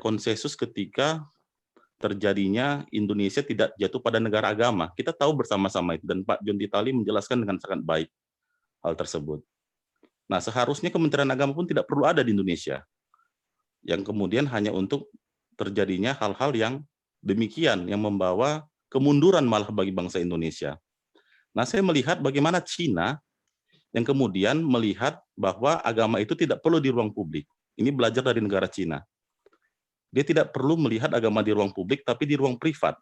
[SPEAKER 4] konsensus ketika terjadinya Indonesia tidak jatuh pada negara agama. Kita tahu bersama-sama itu, dan Pak John Titali menjelaskan dengan sangat baik hal tersebut. Nah, seharusnya Kementerian Agama pun tidak perlu ada di Indonesia, yang kemudian hanya untuk terjadinya hal-hal yang demikian, yang membawa kemunduran malah bagi bangsa Indonesia. Nah, saya melihat bagaimana Cina yang kemudian melihat bahwa agama itu tidak perlu di ruang publik. Ini belajar dari negara Cina. Dia tidak perlu melihat agama di ruang publik, tapi di ruang privat.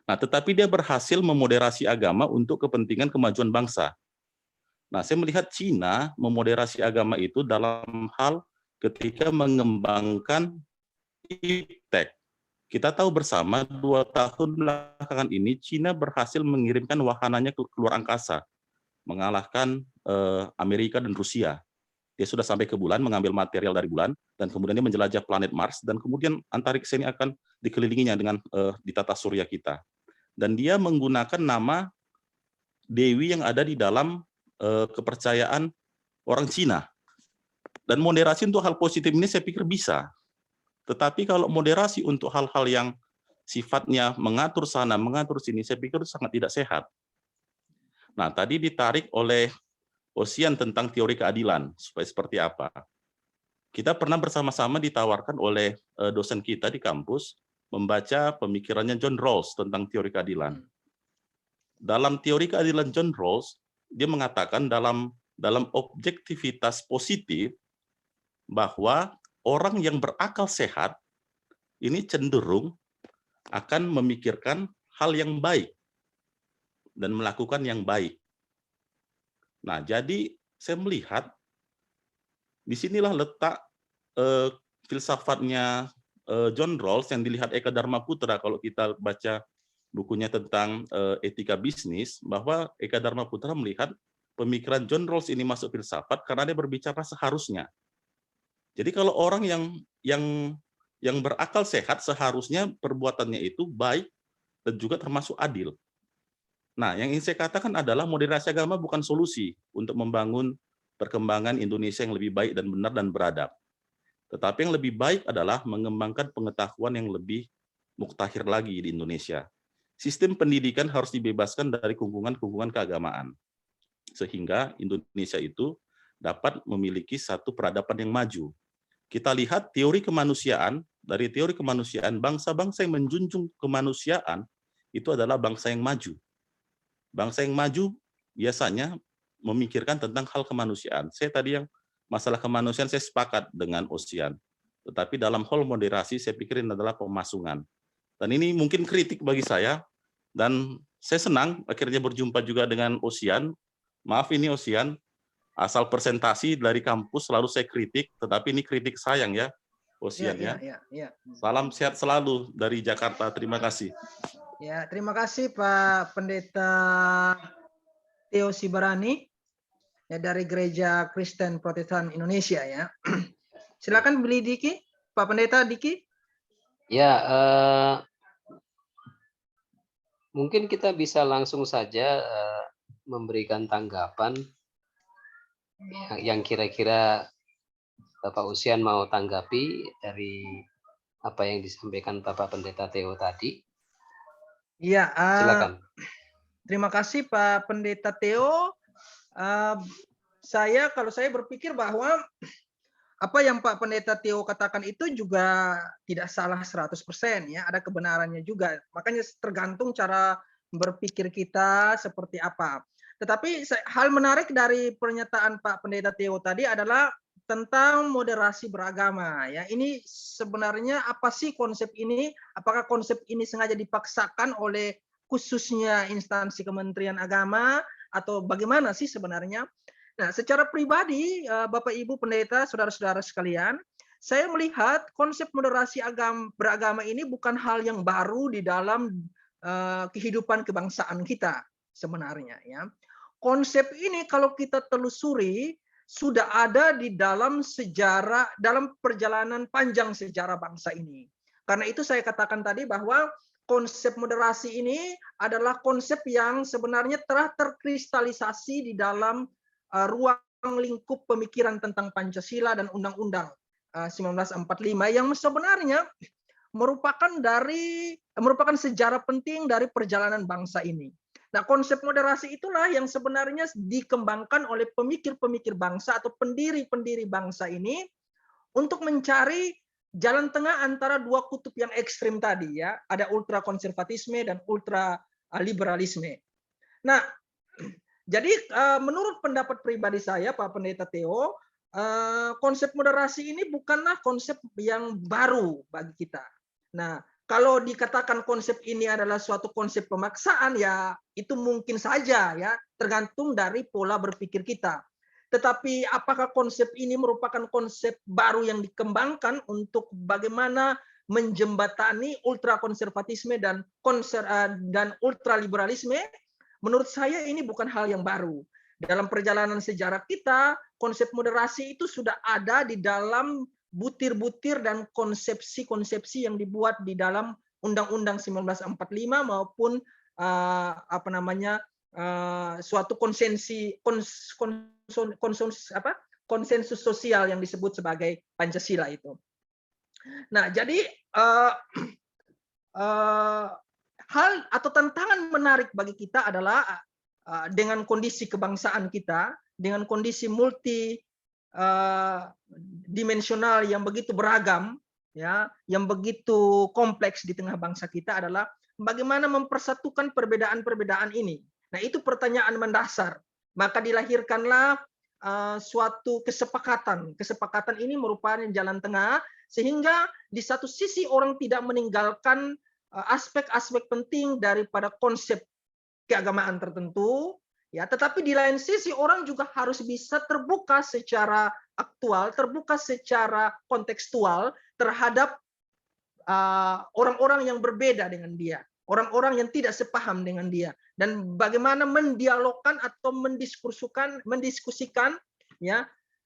[SPEAKER 4] Nah, tetapi dia berhasil memoderasi agama untuk kepentingan kemajuan bangsa. Nah, saya melihat Cina memoderasi agama itu dalam hal ketika mengembangkan iptek. Kita tahu bersama 2 tahun belakangan ini Cina berhasil mengirimkan wahananya ke luar angkasa, mengalahkan Amerika dan Rusia. Dia sudah sampai ke bulan, mengambil material dari bulan, dan kemudian dia menjelajah planet Mars, dan kemudian antariksa ini akan dikelilinginya dengan di tata surya kita. Dan dia menggunakan nama Dewi yang ada di dalam kepercayaan orang Cina. Dan moderasi untuk hal positif ini saya pikir bisa. Tetapi kalau moderasi untuk hal-hal yang sifatnya mengatur sana, mengatur sini, saya pikir sangat tidak sehat. Nah, tadi ditarik oleh Ocean tentang teori keadilan, supaya seperti apa. Kita pernah bersama-sama ditawarkan oleh dosen kita di kampus membaca pemikirannya John Rawls tentang teori keadilan. Dalam teori keadilan John Rawls, dia mengatakan dalam objektivitas positif bahwa orang yang berakal sehat ini cenderung akan memikirkan hal yang baik dan melakukan yang baik. Nah, jadi saya melihat disinilah letak filsafatnya John Rawls yang dilihat Eka Dharma Putra kalau kita baca bukunya tentang etika bisnis, bahwa Eka Dharma Putra melihat pemikiran John Rawls ini masuk filsafat karena dia berbicara seharusnya. Jadi kalau orang yang yang berakal sehat seharusnya perbuatannya itu baik dan juga termasuk adil. Nah, yang ingin saya katakan adalah moderasi agama bukan solusi untuk membangun perkembangan Indonesia yang lebih baik dan benar dan beradab. Tetapi yang lebih baik adalah mengembangkan pengetahuan yang lebih muktahir lagi di Indonesia. Sistem pendidikan harus dibebaskan dari kungkungan-kungkungan keagamaan, sehingga Indonesia itu dapat memiliki satu peradaban yang maju. Kita lihat teori kemanusiaan, dari teori kemanusiaan, bangsa-bangsa yang menjunjung kemanusiaan itu adalah bangsa yang maju. Bangsa yang maju biasanya memikirkan tentang hal kemanusiaan. Saya tadi yang masalah kemanusiaan saya sepakat dengan Osian. Tetapi dalam hal moderasi saya pikir ini adalah pemasungan. Dan ini mungkin kritik bagi saya, dan saya senang akhirnya berjumpa juga dengan Osian. Maaf ini Osian, asal presentasi dari kampus selalu saya kritik, tetapi ini kritik sayang ya, Osian ya. Salam sehat selalu dari Jakarta, terima kasih.
[SPEAKER 1] Ya, terima kasih Pak Pendeta Theo Sibarani ya, dari Gereja Kristen Protestan Indonesia ya. Silakan beli Diki, Pak Pendeta Diki.
[SPEAKER 2] Ya, mungkin kita bisa langsung saja memberikan tanggapan yang kira-kira Bapak Usian mau tanggapi dari apa yang disampaikan Bapak Pendeta Theo tadi.
[SPEAKER 1] Iya,
[SPEAKER 2] Silakan.
[SPEAKER 1] Terima kasih Pak Pendeta Theo. Kalau saya berpikir bahwa apa yang Pak Pendeta Theo katakan itu juga tidak salah 100% ya, ada kebenarannya juga. Makanya tergantung cara berpikir kita seperti apa. Tetapi hal menarik dari pernyataan Pak Pendeta Theo tadi adalah tentang moderasi beragama ya. Ini sebenarnya apa sih konsep ini? Apakah konsep ini sengaja dipaksakan oleh khususnya instansi Kementerian Agama atau bagaimana sih sebenarnya? Nah, secara pribadi, Bapak Ibu Pendeta, saudara-saudara sekalian, saya melihat konsep moderasi beragama ini bukan hal yang baru di dalam kehidupan kebangsaan kita sebenarnya. Ya, konsep ini kalau kita telusuri sudah ada di dalam sejarah, dalam perjalanan panjang sejarah bangsa ini. Karena itu saya katakan tadi bahwa konsep moderasi ini adalah konsep yang sebenarnya telah terkristalisasi di dalam ruang lingkup pemikiran tentang Pancasila dan Undang-Undang 1945 yang sebenarnya merupakan sejarah penting dari perjalanan bangsa ini. Nah, konsep moderasi itulah yang sebenarnya dikembangkan oleh pemikir-pemikir bangsa atau pendiri-pendiri bangsa ini untuk mencari jalan tengah antara dua kutub yang ekstrim tadi ya, ada ultrakonservatisme dan ultraliberalisme. Nah, jadi menurut pendapat pribadi saya, Pak Pendeta Theo, konsep moderasi ini bukanlah konsep yang baru bagi kita. Nah, kalau dikatakan konsep ini adalah suatu konsep pemaksaan, ya itu mungkin saja ya, tergantung dari pola berpikir kita. Tetapi apakah konsep ini merupakan konsep baru yang dikembangkan untuk bagaimana menjembatani ultrakonservatisme dan ultraliberalisme? Menurut saya ini bukan hal yang baru. Dalam perjalanan sejarah kita, konsep moderasi itu sudah ada di dalam butir-butir dan konsepsi-konsepsi yang dibuat di dalam Undang-Undang 1945 maupun suatu konsensus sosial yang disebut sebagai Pancasila itu. Nah, jadi hal atau tantangan menarik bagi kita adalah dengan kondisi kebangsaan kita, dengan kondisi multi dimensional yang begitu beragam, ya, yang begitu kompleks di tengah bangsa kita adalah bagaimana mempersatukan perbedaan-perbedaan ini. Nah, itu pertanyaan mendasar. Maka dilahirkanlah suatu kesepakatan. Kesepakatan ini merupakan jalan tengah sehingga di satu sisi orang tidak meninggalkan aspek-aspek penting daripada konsep keagamaan tertentu, ya, tetapi di lain sisi orang juga harus bisa terbuka secara aktual, terbuka secara kontekstual terhadap orang-orang yang berbeda dengan dia, orang-orang yang tidak sepaham dengan dia, dan bagaimana mendialogkan atau mendiskusikan ya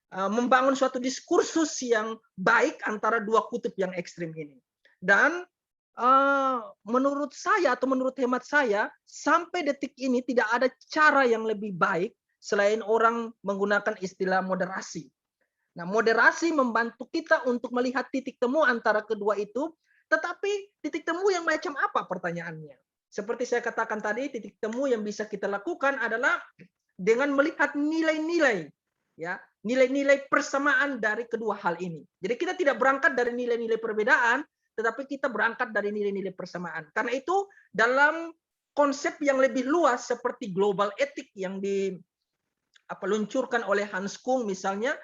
[SPEAKER 1] membangun suatu diskursus yang baik antara dua kutub yang ekstrim ini. Dan menurut saya atau menurut hemat saya, sampai detik ini tidak ada cara yang lebih baik selain orang menggunakan istilah moderasi. Nah, moderasi membantu kita untuk melihat titik temu antara kedua itu, tetapi titik temu yang macam apa pertanyaannya? Seperti saya katakan tadi, titik temu yang bisa kita lakukan adalah dengan melihat nilai-nilai, ya, nilai-nilai persamaan dari kedua hal ini. Jadi kita tidak berangkat dari nilai-nilai perbedaan, tetapi kita berangkat dari nilai-nilai persamaan. Karena itu dalam konsep yang lebih luas seperti global etik yang diluncurkan oleh Hans Kung misalnya,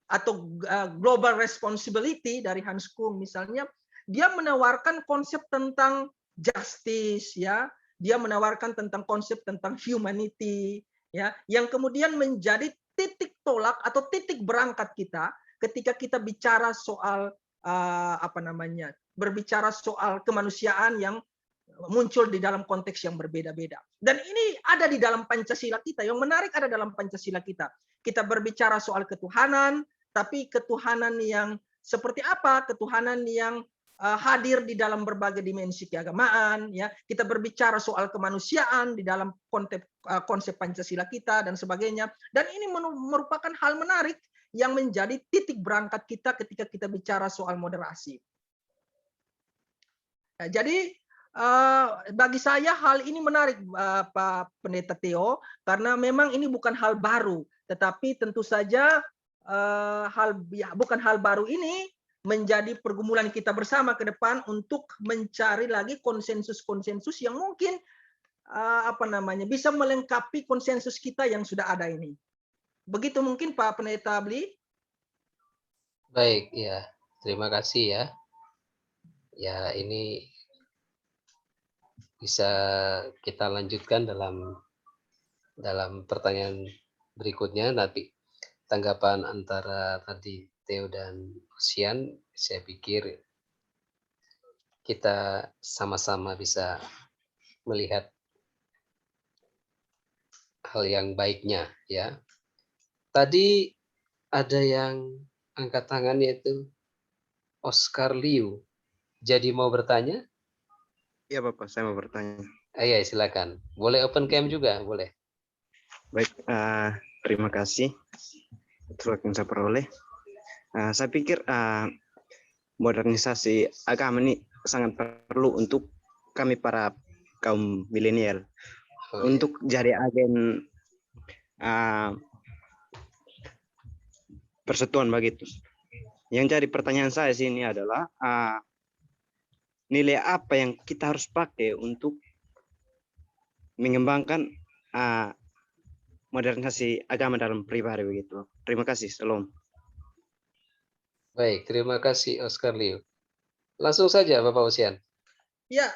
[SPEAKER 1] atau global responsibility dari Hans Kung misalnya, dia menawarkan konsep tentang justice, ya, dia menawarkan tentang konsep tentang humanity, ya, yang kemudian menjadi titik tolak atau titik berangkat kita ketika kita bicara soal berbicara soal kemanusiaan yang muncul di dalam konteks yang berbeda-beda. Dan ini ada di dalam Pancasila kita. Yang menarik ada dalam Pancasila kita. Kita berbicara soal ketuhanan, tapi ketuhanan yang seperti apa? Ketuhanan yang hadir di dalam berbagai dimensi keagamaan, ya. Kita berbicara soal kemanusiaan di dalam konsep Pancasila kita dan sebagainya. Dan ini merupakan hal menarik yang menjadi titik berangkat kita ketika kita bicara soal moderasi. Nah, jadi bagi saya hal ini menarik, Pak Pendeta Theo, karena memang ini bukan hal baru, tetapi tentu saja bukan hal baru ini menjadi pergumulan kita bersama ke depan untuk mencari lagi konsensus-konsensus yang mungkin bisa melengkapi konsensus kita yang sudah ada ini. Begitu mungkin Pak Pendeta Bli.
[SPEAKER 2] Baik, ya. Terima kasih ya. Ya, ini bisa kita lanjutkan dalam pertanyaan berikutnya nanti. Tanggapan antara tadi Theo dan Sian, saya pikir kita sama-sama bisa melihat hal yang baiknya, ya. Tadi ada yang angkat tangan yaitu Oscar Liu. Jadi mau bertanya?
[SPEAKER 5] Iya Bapak, saya mau bertanya.
[SPEAKER 2] Iya, silakan. Boleh open cam juga, boleh.
[SPEAKER 5] Baik, terima kasih atas waktu yang saya peroleh. Saya pikir modernisasi agama ini sangat perlu untuk kami para kaum milenial untuk jadi agen persatuan begitu. Yang jadi pertanyaan saya sini adalah nilai apa yang kita harus pakai untuk mengembangkan modernisasi agama dalam pribadi begitu. Terima kasih. Salam.
[SPEAKER 2] Baik, terima kasih Oscar Liu. Langsung saja Bapak Usian.
[SPEAKER 1] Ya,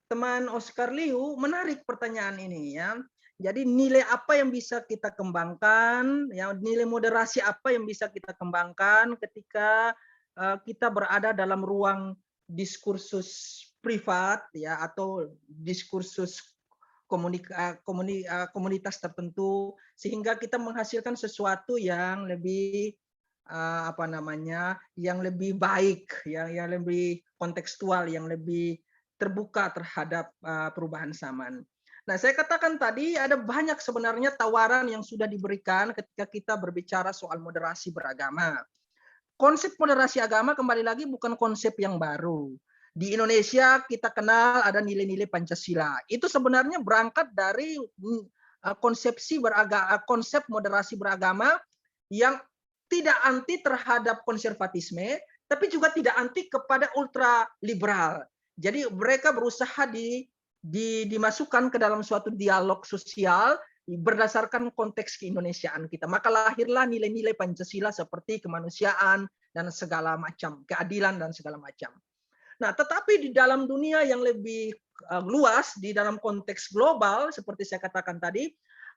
[SPEAKER 1] teman Oscar Liu, menarik pertanyaan ini ya. Jadi nilai apa yang bisa kita kembangkan, ya, nilai moderasi apa yang bisa kita kembangkan ketika kita berada dalam ruang diskursus privat, ya, atau diskursus komunitas tertentu, sehingga kita menghasilkan sesuatu yang lebih yang lebih baik, yang lebih kontekstual, yang lebih terbuka terhadap perubahan zaman. Nah, saya katakan tadi ada banyak sebenarnya tawaran yang sudah diberikan ketika kita berbicara soal moderasi beragama. Konsep moderasi agama kembali lagi bukan konsep yang baru. Di Indonesia kita kenal ada nilai-nilai Pancasila. Itu sebenarnya berangkat dari konsep moderasi beragama yang tidak anti terhadap konservatisme, tapi juga tidak anti kepada ultra liberal. Jadi mereka berusaha dimasukkan ke dalam suatu dialog sosial berdasarkan konteks keindonesiaan kita. Maka lahirlah nilai-nilai Pancasila seperti kemanusiaan dan segala macam, keadilan dan segala macam. Nah, tetapi di dalam dunia yang lebih luas, di dalam konteks global, seperti saya katakan tadi,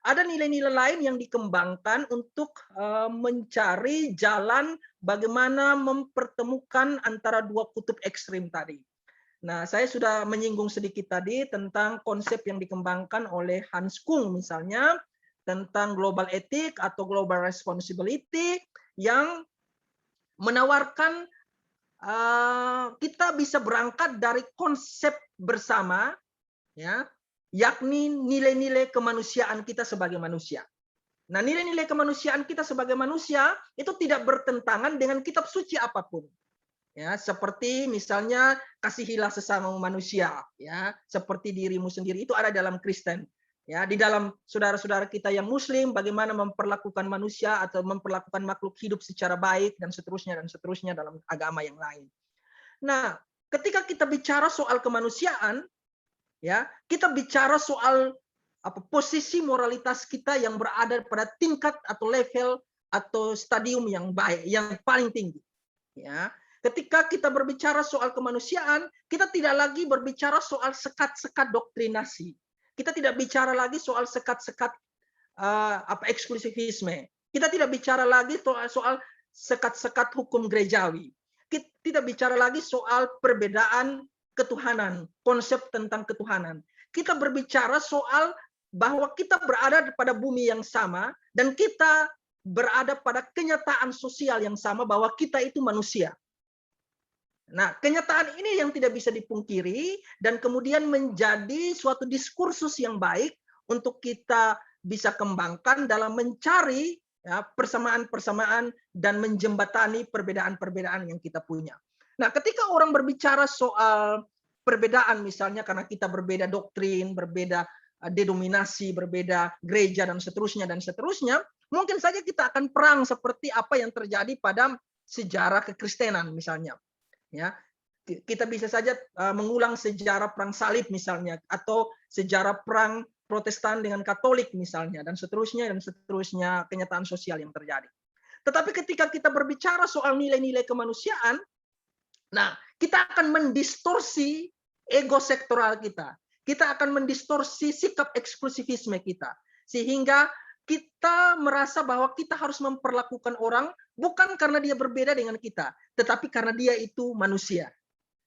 [SPEAKER 1] ada nilai-nilai lain yang dikembangkan untuk mencari jalan bagaimana mempertemukan antara dua kutub ekstrim tadi. Nah, saya sudah menyinggung sedikit tadi tentang konsep yang dikembangkan oleh Hans Kung misalnya, tentang global ethic atau global responsibility yang menawarkan kita bisa berangkat dari konsep bersama, ya, yakni nilai-nilai kemanusiaan kita sebagai manusia. Nah, nilai-nilai kemanusiaan kita sebagai manusia itu tidak bertentangan dengan kitab suci apapun. Ya, seperti misalnya kasihilah sesama manusia, ya, seperti dirimu sendiri, itu ada dalam Kristen. Ya, di dalam saudara-saudara kita yang Muslim, bagaimana memperlakukan manusia atau memperlakukan makhluk hidup secara baik dan seterusnya dalam agama yang lain. Nah, ketika kita bicara soal kemanusiaan, ya, kita bicara soal posisi moralitas kita yang berada pada tingkat atau level atau stadium yang baik, yang paling tinggi. Ya, ketika kita berbicara soal kemanusiaan, kita tidak lagi berbicara soal sekat-sekat doktrinasi. Kita tidak bicara lagi soal sekat-sekat eksklusivisme. Kita tidak bicara lagi soal sekat-sekat hukum gerejawi. Kita tidak bicara lagi soal perbedaan ketuhanan, konsep tentang ketuhanan. Kita berbicara soal bahwa kita berada pada bumi yang sama dan kita berada pada kenyataan sosial yang sama bahwa kita itu manusia. Nah, kenyataan ini yang tidak bisa dipungkiri dan kemudian menjadi suatu diskursus yang baik untuk kita bisa kembangkan dalam mencari, ya, persamaan-persamaan dan menjembatani perbedaan-perbedaan yang kita punya. Nah, ketika orang berbicara soal perbedaan misalnya karena kita berbeda doktrin, berbeda denominasi, berbeda gereja dan seterusnya, mungkin saja kita akan perang seperti apa yang terjadi pada sejarah kekristenan misalnya. Ya, kita bisa saja mengulang sejarah perang salib misalnya, atau sejarah perang Protestan dengan Katolik misalnya, dan seterusnya kenyataan sosial yang terjadi. Tetapi ketika kita berbicara soal nilai-nilai kemanusiaan, nah, kita akan mendistorsi ego sektoral kita. Kita akan mendistorsi sikap eksklusivisme kita. Sehingga kita merasa bahwa kita harus memperlakukan orang bukan karena dia berbeda dengan kita, tetapi karena dia itu manusia.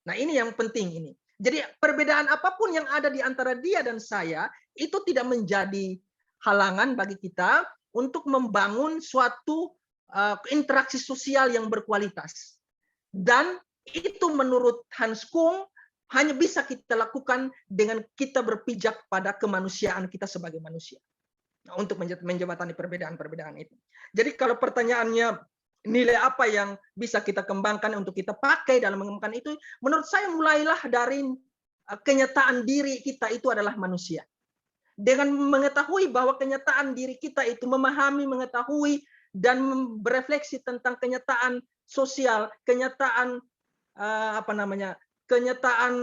[SPEAKER 1] Nah, ini yang penting ini. Jadi perbedaan apapun yang ada di antara dia dan saya itu tidak menjadi halangan bagi kita untuk membangun suatu interaksi sosial yang berkualitas. Dan itu menurut Hans Kung hanya bisa kita lakukan dengan kita berpijak pada kemanusiaan kita sebagai manusia. Nah, untuk menjembatani perbedaan-perbedaan itu. Jadi kalau pertanyaannya nilai apa yang bisa kita kembangkan untuk kita pakai dalam mengembangkan itu, menurut saya mulailah dari kenyataan diri kita itu adalah manusia. Dengan mengetahui bahwa kenyataan diri kita itu memahami, mengetahui dan berefleksi tentang kenyataan sosial, kenyataan kenyataan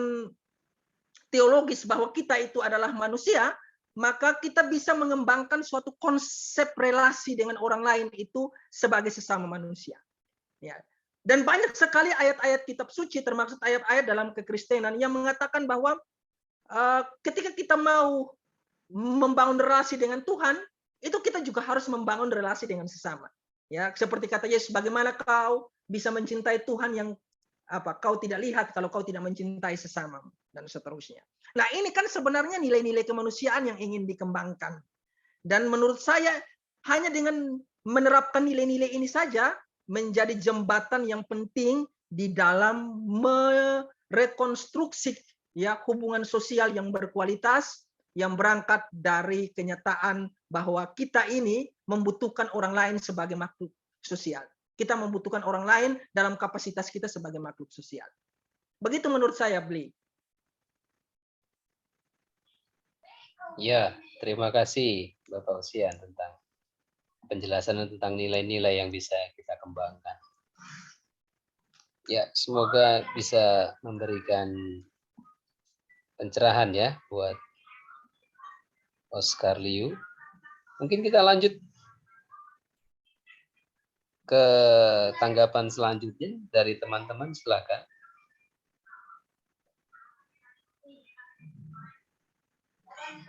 [SPEAKER 1] teologis bahwa kita itu adalah manusia, maka kita bisa mengembangkan suatu konsep relasi dengan orang lain itu sebagai sesama manusia. Ya. Dan banyak sekali ayat-ayat kitab suci, termasuk ayat-ayat dalam kekristenan yang mengatakan bahwa ketika kita mau membangun relasi dengan Tuhan, itu kita juga harus membangun relasi dengan sesama. Ya, seperti kata Yesus, bagaimana kau bisa mencintai Tuhan yang kau tidak lihat kalau kau tidak mencintai sesama, dan seterusnya. Nah, ini kan sebenarnya nilai-nilai kemanusiaan yang ingin dikembangkan. Dan menurut saya hanya dengan menerapkan nilai-nilai ini saja menjadi jembatan yang penting di dalam merekonstruksi, ya, hubungan sosial yang berkualitas yang berangkat dari kenyataan bahwa kita ini membutuhkan orang lain sebagai makhluk sosial. Kita membutuhkan orang lain dalam kapasitas kita sebagai makhluk sosial. Begitu menurut saya, Bli.
[SPEAKER 2] Ya, terima kasih Bapak Usian tentang penjelasan tentang nilai-nilai yang bisa kita kembangkan. Ya, semoga bisa memberikan pencerahan ya buat Oscar Liu. Mungkin kita lanjut ke tanggapan selanjutnya dari teman-teman, silakan.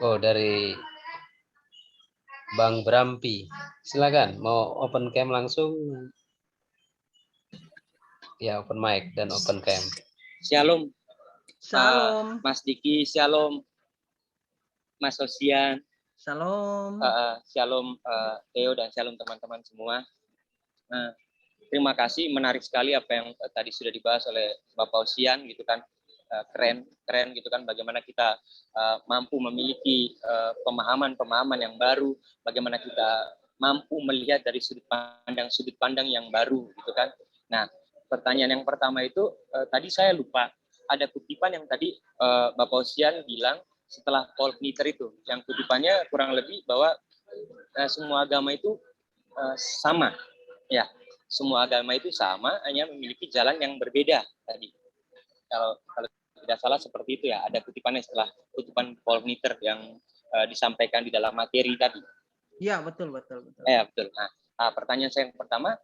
[SPEAKER 2] Oh, dari Bang Brampi. Silakan, mau open cam langsung? Ya, open mic dan open cam.
[SPEAKER 3] Shalom,
[SPEAKER 1] Shalom.
[SPEAKER 3] Mas Diki, shalom, Mas Sosian,
[SPEAKER 1] Shalom.
[SPEAKER 3] Shalom Theo dan shalom teman-teman semua. Nah, terima kasih, menarik sekali apa yang tadi sudah dibahas oleh Bapak Osian gitu kan. Keren gitu kan, bagaimana kita mampu memiliki pemahaman yang baru, bagaimana kita mampu melihat dari sudut pandang yang baru gitu kan. Nah, pertanyaan yang pertama itu tadi saya lupa, ada kutipan yang tadi Bapak Osian bilang setelah Paul Knitter itu, yang kutipannya kurang lebih bahwa semua agama itu sama, ya, semua agama itu sama, hanya memiliki jalan yang berbeda tadi. Kalau tidak salah seperti itu ya, ada kutipannya setelah kutipan Paul Knitter yang disampaikan di dalam materi tadi.
[SPEAKER 1] Iya, betul.
[SPEAKER 3] Betul. Nah, pertanyaan saya yang pertama,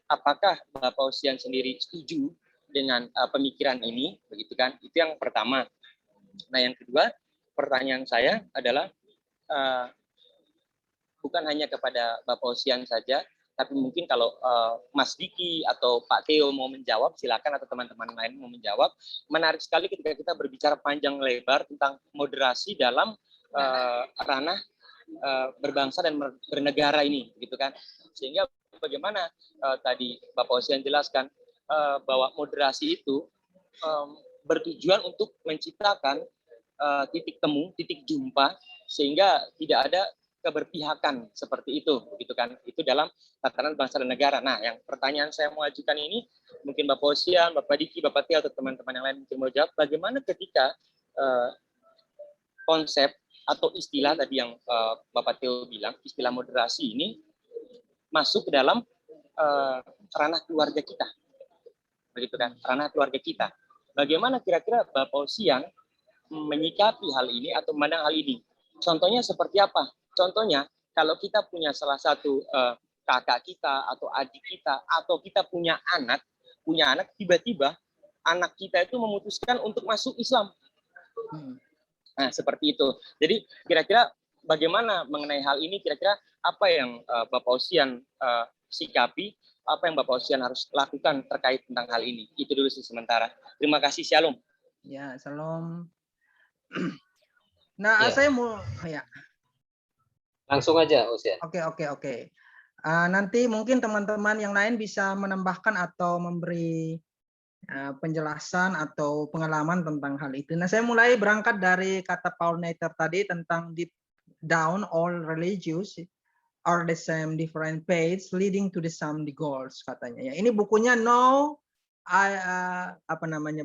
[SPEAKER 3] apakah Bapak Osian sendiri setuju dengan pemikiran ini, begitu kan? Itu yang pertama. Nah, yang kedua, pertanyaan saya adalah bukan hanya kepada Bapak Osian saja, tapi mungkin kalau Mas Diki atau Pak Theo mau menjawab, silakan, atau teman-teman lain mau menjawab. Menarik sekali ketika kita berbicara panjang lebar tentang moderasi dalam ranah berbangsa dan bernegara ini, gitu kan. Sehingga bagaimana tadi Bapak Osian jelaskan bahwa moderasi itu bertujuan untuk menciptakan titik temu, titik jumpa, sehingga tidak ada keberpihakan seperti itu, begitu kan? Itu dalam tatanan bangsa dan negara. Nah, yang pertanyaan saya mau ajukan ini, mungkin Bapak Osian, Bapak Diki, Bapak Theo, atau teman-teman yang lain mungkin mau jawab, bagaimana ketika konsep atau istilah tadi yang Bapak Theo bilang, istilah moderasi ini masuk ke dalam ranah keluarga kita, begitu kan? Ranah keluarga kita. Bagaimana kira-kira Bapak Osian menyikapi hal ini atau memandang hal ini? Contohnya seperti apa? Contohnya, kalau kita punya salah satu kakak kita atau adik kita, atau kita punya anak, tiba-tiba anak kita itu memutuskan untuk masuk Islam. Nah, seperti itu. Jadi kira-kira bagaimana mengenai hal ini? Kira-kira apa yang Bapak Osian sikapi? Apa yang Bapak Osian harus lakukan terkait tentang hal ini? Itu dulu sih sementara. Terima kasih, shalom.
[SPEAKER 1] Ya, shalom. Nah,
[SPEAKER 2] Ya.
[SPEAKER 1] saya mau ya.
[SPEAKER 2] Langsung aja, Osian.
[SPEAKER 1] Oke. Nanti mungkin teman-teman yang lain bisa menambahkan atau memberi penjelasan atau pengalaman tentang hal itu. Nah, saya mulai berangkat dari kata Paul Knitter tadi tentang deep down all religious are the same different paths leading to the same goals, katanya. Ya, ini bukunya apa namanya,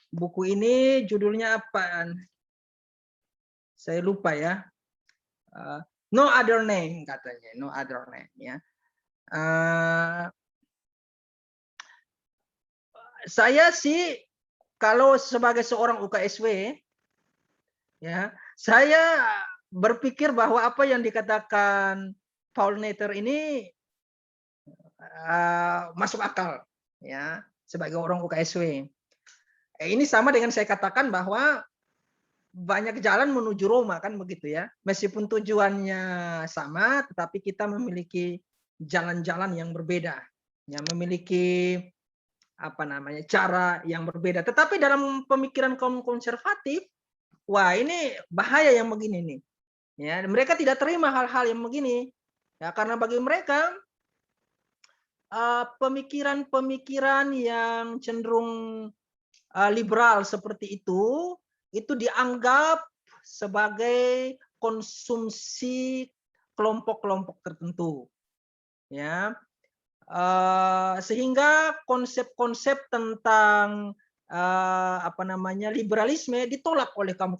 [SPEAKER 1] buku ini judulnya apa? Saya lupa ya. No other name, katanya, no other name, ya. Saya sih kalau sebagai seorang UKSW, ya, saya berpikir bahwa apa yang dikatakan Paul Knitter ini masuk akal, ya, sebagai orang UKSW. Ini sama dengan saya katakan bahwa banyak jalan menuju Roma, kan begitu ya. Meskipun tujuannya sama, tetapi kita memiliki jalan-jalan yang berbeda, ya, memiliki apa namanya, cara yang berbeda. Tetapi dalam pemikiran kaum konservatif, wah, ini bahaya yang begini nih. Ya, mereka tidak terima hal-hal yang begini. Ya, karena bagi mereka pemikiran-pemikiran yang cenderung liberal seperti itu dianggap sebagai konsumsi kelompok-kelompok tertentu, ya, sehingga konsep-konsep tentang apa namanya, liberalisme ditolak oleh kaum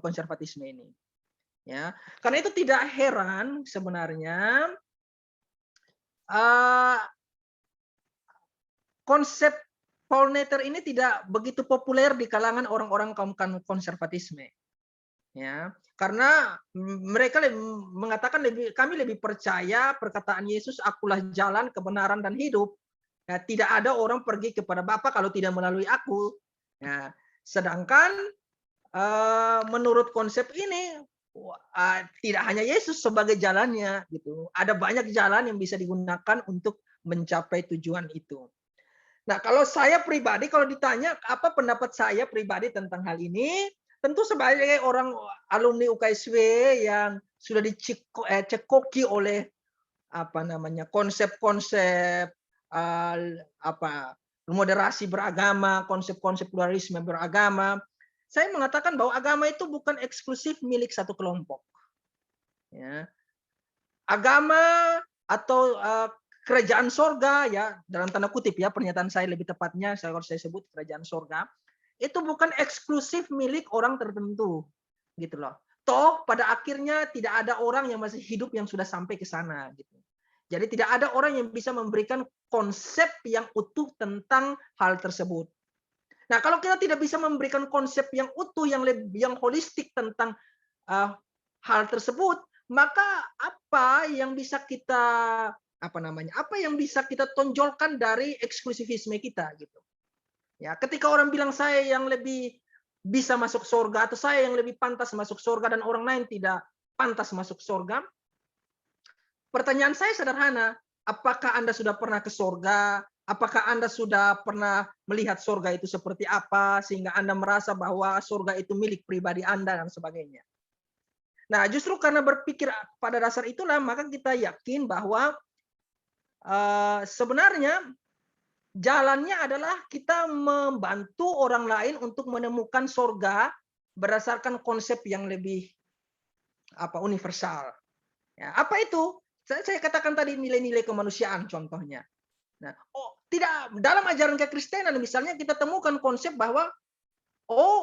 [SPEAKER 1] konservatisme ini, ya. Karena itu tidak heran sebenarnya konsep Paul Knitter ini tidak begitu populer di kalangan orang-orang kaum konservatisme, ya, karena mereka mengatakan kami lebih percaya perkataan Yesus, akulah jalan, kebenaran, dan hidup. Ya, tidak ada orang pergi kepada Bapa kalau tidak melalui aku. Ya, sedangkan menurut konsep ini tidak hanya Yesus sebagai jalannya, gitu. Ada banyak jalan yang bisa digunakan untuk mencapai tujuan itu. Nah, kalau saya pribadi, kalau ditanya apa pendapat saya pribadi tentang hal ini, tentu sebagai orang alumni UKSW yang sudah dicekoki oleh konsep-konsep moderasi beragama, konsep-konsep pluralisme beragama, saya mengatakan bahwa agama itu bukan eksklusif milik satu kelompok. Ya. Agama atau kerajaan sorga, ya dalam tanda kutip ya, pernyataan saya lebih tepatnya kalau saya sebut kerajaan sorga, itu bukan eksklusif milik orang tertentu, gitu loh. Toh pada akhirnya tidak ada orang yang masih hidup yang sudah sampai ke sana, gitu. Jadi tidak ada orang yang bisa memberikan konsep yang utuh tentang hal tersebut. Nah, kalau kita tidak bisa memberikan konsep yang utuh, yang holistik tentang hal tersebut, maka apa yang bisa kita tonjolkan dari eksklusivisme kita, gitu. Ya, ketika orang bilang saya yang lebih bisa masuk surga atau saya yang lebih pantas masuk surga dan orang lain tidak pantas masuk surga, pertanyaan saya sederhana, apakah Anda sudah pernah ke surga? Apakah Anda sudah pernah melihat surga itu seperti apa sehingga Anda merasa bahwa surga itu milik pribadi Anda dan sebagainya? Nah, justru karena berpikir pada dasar itulah maka kita yakin bahwa sebenarnya jalannya adalah kita membantu orang lain untuk menemukan surga berdasarkan konsep yang lebih universal. Ya, apa itu? Saya katakan tadi nilai-nilai kemanusiaan contohnya. Nah, tidak dalam ajaran kekristenan misalnya kita temukan konsep bahwa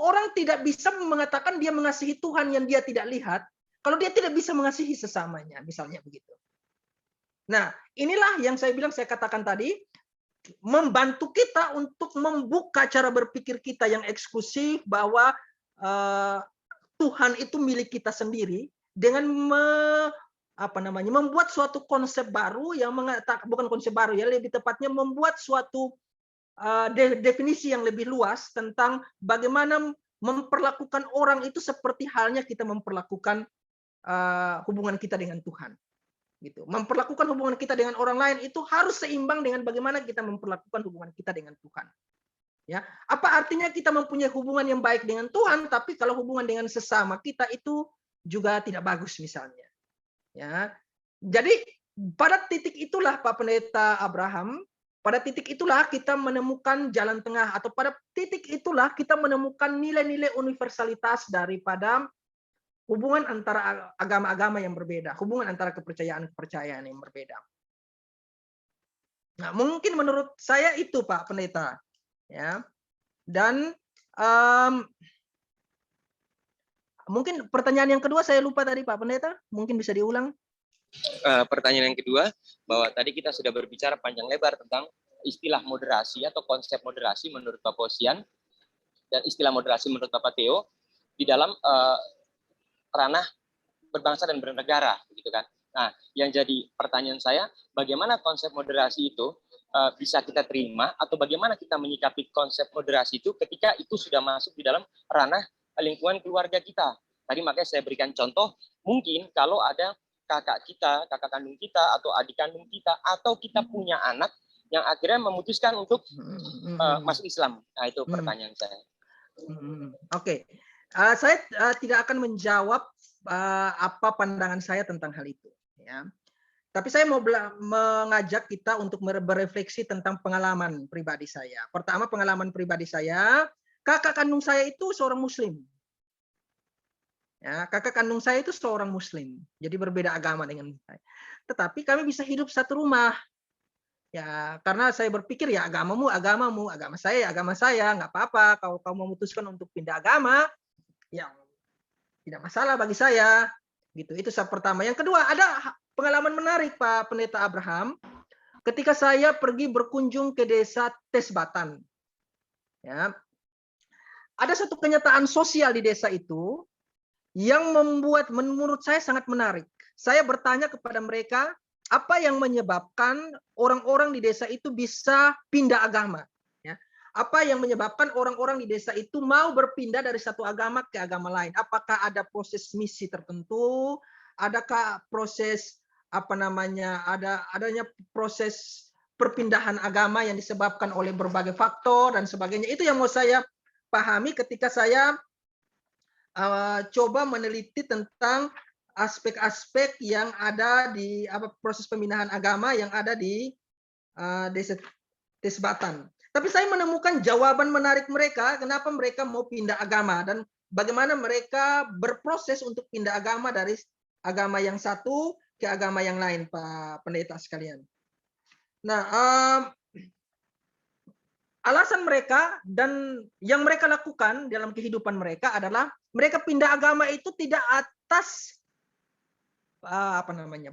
[SPEAKER 1] orang tidak bisa mengatakan dia mengasihi Tuhan yang dia tidak lihat kalau dia tidak bisa mengasihi sesamanya, misalnya begitu. Nah, inilah yang saya katakan tadi, membantu kita untuk membuka cara berpikir kita yang eksklusif bahwa Tuhan itu milik kita sendiri dengan membuat suatu konsep baru yang bukan konsep baru ya, lebih tepatnya membuat suatu definisi yang lebih luas tentang bagaimana memperlakukan orang itu seperti halnya kita memperlakukan hubungan kita dengan Tuhan. Gitu. Memperlakukan hubungan kita dengan orang lain itu harus seimbang dengan bagaimana kita memperlakukan hubungan kita dengan Tuhan. Ya, apa artinya kita mempunyai hubungan yang baik dengan Tuhan, tapi kalau hubungan dengan sesama kita itu juga tidak bagus misalnya. Ya, jadi pada titik itulah Pak Pendeta Abraham, pada titik itulah kita menemukan jalan tengah, atau pada titik itulah kita menemukan nilai-nilai universalitas daripada hubungan antara agama-agama yang berbeda, hubungan antara kepercayaan-kepercayaan yang berbeda. Nah, mungkin menurut saya itu Pak Pendeta, ya. Dan mungkin pertanyaan yang kedua saya lupa tadi Pak Pendeta, mungkin bisa diulang.
[SPEAKER 3] Pertanyaan yang kedua, bahwa tadi kita sudah berbicara panjang lebar tentang istilah moderasi atau konsep moderasi menurut Bapak Osian dan istilah moderasi menurut Bapak Theo di dalam ranah berbangsa dan bernegara, begitu kan? Nah, yang jadi pertanyaan saya, bagaimana konsep moderasi itu bisa kita terima atau bagaimana kita menyikapi konsep moderasi itu ketika itu sudah masuk di dalam ranah lingkungan keluarga kita. Tadi makanya saya berikan contoh, mungkin kalau ada kakak kita, kakak kandung kita, atau adik kandung kita, atau kita punya anak yang akhirnya memutuskan untuk masuk Islam. Nah, itu pertanyaan saya.
[SPEAKER 1] Oke. Saya tidak akan menjawab apa pandangan saya tentang hal itu. Ya. Tapi saya mau mengajak kita untuk berefleksi tentang pengalaman pribadi saya. Pertama, pengalaman pribadi saya, kakak kandung saya itu seorang Muslim. Ya, kakak kandung saya itu seorang Muslim, jadi berbeda agama dengan saya. Tetapi kami bisa hidup satu rumah. Ya, karena saya berpikir ya agamamu, agama saya, nggak apa-apa. Kalau kamu memutuskan untuk pindah agama, ya tidak masalah bagi saya. Gitu. Itu pertama. Yang kedua, ada pengalaman menarik Pak Pendeta Abraham, ketika saya pergi berkunjung ke desa Tesbatan. Ya, ada satu kenyataan sosial di desa itu yang membuat menurut saya sangat menarik. Saya bertanya kepada mereka, apa yang menyebabkan orang-orang di desa itu bisa pindah agama? Ya. Apa yang menyebabkan orang-orang di desa itu mau berpindah dari satu agama ke agama lain? Apakah ada proses misi tertentu? Adakah proses adanya proses perpindahan agama yang disebabkan oleh berbagai faktor dan sebagainya? Itu yang mau saya pahami ketika saya coba meneliti tentang aspek-aspek yang ada di proses pembinaan agama yang ada di desa Batan. Tapi saya menemukan jawaban menarik mereka kenapa mereka mau pindah agama dan bagaimana mereka berproses untuk pindah agama dari agama yang satu ke agama yang lain, Pak Pendeta sekalian. Nah, alasan mereka dan yang mereka lakukan dalam kehidupan mereka adalah mereka pindah agama itu tidak atas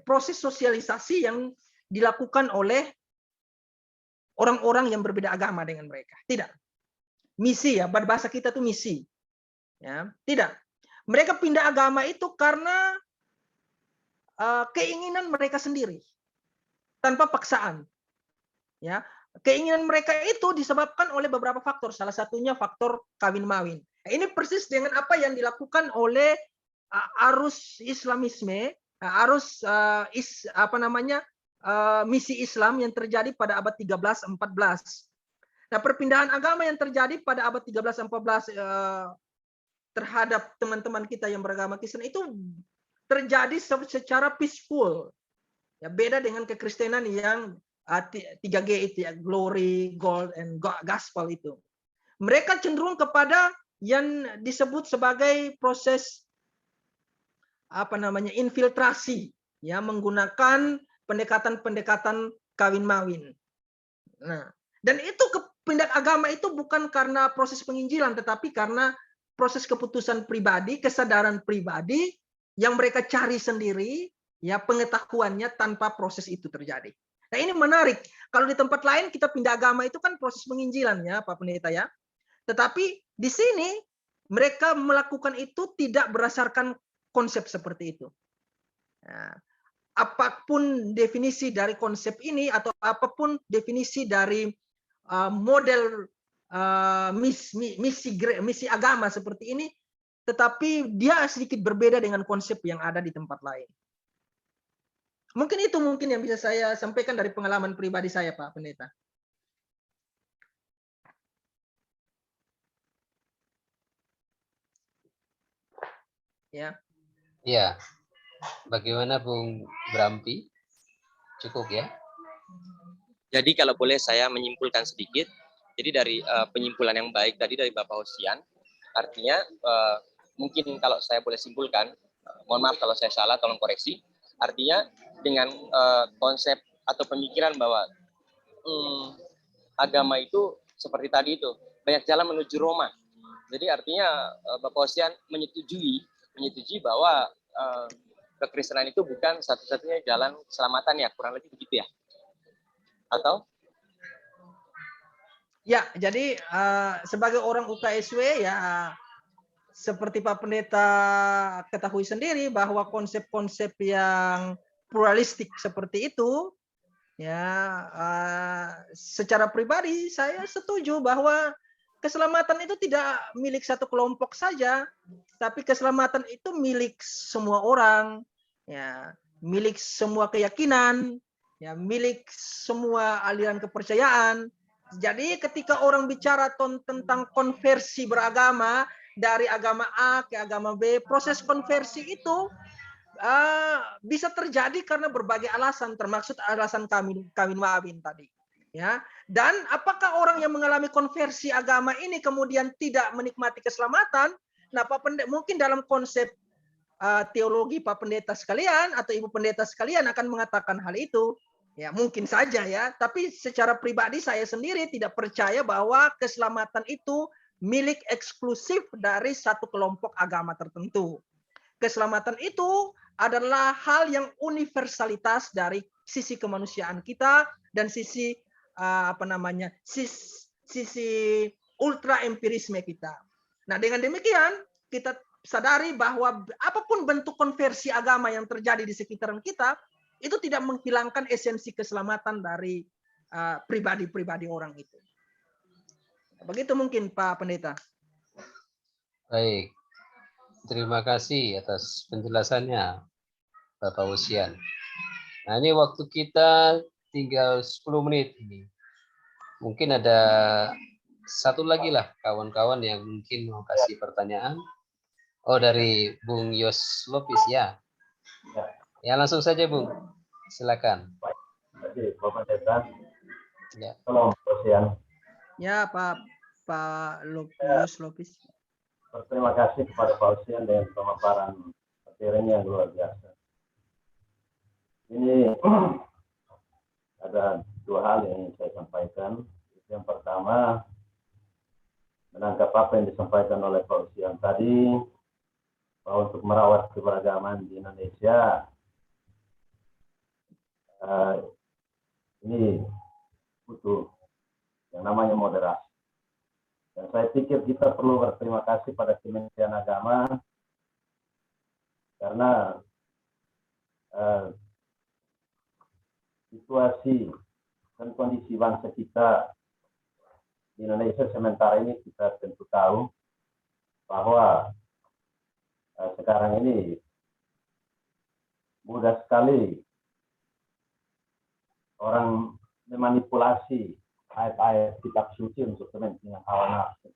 [SPEAKER 1] proses sosialisasi yang dilakukan oleh orang-orang yang berbeda agama dengan mereka. Tidak. Misi ya, bahasa kita tuh misi. Ya, tidak. Mereka pindah agama itu karena keinginan mereka sendiri tanpa paksaan. Ya, keinginan mereka itu disebabkan oleh beberapa faktor. Salah satunya faktor kawin-mawin. Ini persis dengan apa yang dilakukan oleh arus Islamisme, arus misi Islam yang terjadi pada abad 13-14. Nah, perpindahan agama yang terjadi pada abad 13-14 terhadap teman-teman kita yang beragama Kristen itu terjadi secara peaceful. Ya, beda dengan kekristenan yang 3G itu ya, glory, gold, and gospel itu. Mereka cenderung kepada yang disebut sebagai proses infiltrasi, ya, menggunakan pendekatan-pendekatan kawin-mawin. Nah, dan itu pindah agama itu bukan karena proses penginjilan, tetapi karena proses keputusan pribadi, kesadaran pribadi yang mereka cari sendiri, ya, pengetahuannya tanpa proses itu terjadi. Nah, ini menarik. Kalau di tempat lain kita pindah agama itu kan proses penginjilan, ya, Pak Pendeta, ya. Tetapi di sini mereka melakukan itu tidak berdasarkan konsep seperti itu. Nah, apapun definisi dari konsep ini atau apapun definisi dari model misi agama seperti ini, tetapi dia sedikit berbeda dengan konsep yang ada di tempat lain. Mungkin itu yang bisa saya sampaikan dari pengalaman pribadi saya, Pak Pendeta. Ya.
[SPEAKER 2] Ya. Bagaimana Bung Brampi? Cukup ya?
[SPEAKER 3] Jadi kalau boleh saya menyimpulkan sedikit, jadi dari penyimpulan yang baik tadi dari Bapak Hosian, artinya mungkin kalau saya boleh simpulkan, mohon maaf kalau saya salah, tolong koreksi, artinya dengan konsep atau pemikiran bahwa agama itu seperti tadi itu, banyak jalan menuju Roma. Jadi artinya Bapak Hosian menyetujui bahwa kekristenan itu bukan satu-satunya jalan keselamatan, ya, kurang lebih begitu ya? Atau?
[SPEAKER 1] Ya, jadi sebagai orang UKSW ya seperti Pak Pendeta ketahui sendiri bahwa konsep-konsep yang pluralistik seperti itu ya secara pribadi saya setuju bahwa keselamatan itu tidak milik satu kelompok saja, tapi keselamatan itu milik semua orang, ya, milik semua keyakinan, ya, milik semua aliran kepercayaan. Jadi ketika orang bicara tentang konversi beragama dari agama A ke agama B, proses konversi itu bisa terjadi karena berbagai alasan, termasuk alasan kawin-mawin tadi. Ya, dan apakah orang yang mengalami konversi agama ini kemudian tidak menikmati keselamatan? Nah, Pak Pendeta, mungkin dalam konsep teologi Pak Pendeta sekalian atau Ibu Pendeta sekalian akan mengatakan hal itu. Ya, mungkin saja ya, tapi secara pribadi saya sendiri tidak percaya bahwa keselamatan itu milik eksklusif dari satu kelompok agama tertentu. Keselamatan itu adalah hal yang universalitas dari sisi kemanusiaan kita dan sisi sisi ultra empirisme kita. Nah, dengan demikian kita sadari bahwa apapun bentuk konversi agama yang terjadi di sekitaran kita itu tidak menghilangkan esensi keselamatan dari pribadi-pribadi orang itu. Begitu mungkin Pak Pendeta.
[SPEAKER 2] Baik. Terima kasih atas penjelasannya Bapak Hosian. Nah, ini waktu kita tinggal 10 menit ini. Mungkin ada satu lagi lah kawan-kawan yang mungkin mau kasih pertanyaan. Oh, dari Bung Yos Lopis ya.
[SPEAKER 6] Ya.
[SPEAKER 2] Ya, langsung saja Bung. Silakan.
[SPEAKER 6] Jadi Bapak Dekan,
[SPEAKER 2] Ya.
[SPEAKER 6] tolong Posian.
[SPEAKER 1] Ya, Pak Yus Lopis.
[SPEAKER 6] Berterima kasih kepada Pak Posian dengan pemaparan materinya yang luar biasa. Ini ada dua hal yang ingin saya sampaikan. Yang pertama, menangkap apa yang disampaikan oleh Pak Usian tadi, bahwa untuk merawat keberagaman di Indonesia, ini butuh yang namanya moderasi. Dan saya pikir kita perlu berterima kasih pada Kementerian Agama, karena situasi dan kondisi bangsa kita di Indonesia sementara ini kita tentu tahu bahwa sekarang ini mudah sekali orang memanipulasi ayat-ayat kitab suci untuk kepentingan hawa nafsu.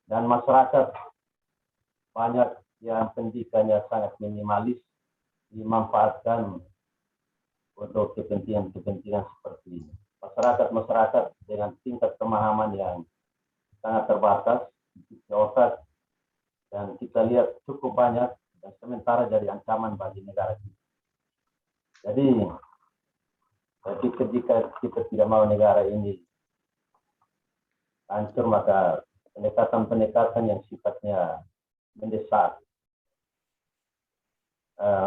[SPEAKER 6] Dan masyarakat banyak yang pendidikannya sangat minimalis dimanfaatkan untuk kepentingan seperti ini. Masyarakat dengan tingkat pemahaman yang sangat terbatas, otak, dan kita lihat cukup banyak, dan sementara jadi ancaman bagi negara kita. Jadi, saya pikir jika kita tidak mau negara ini hancur, maka pendekatan-pendekatan yang sifatnya mendesak,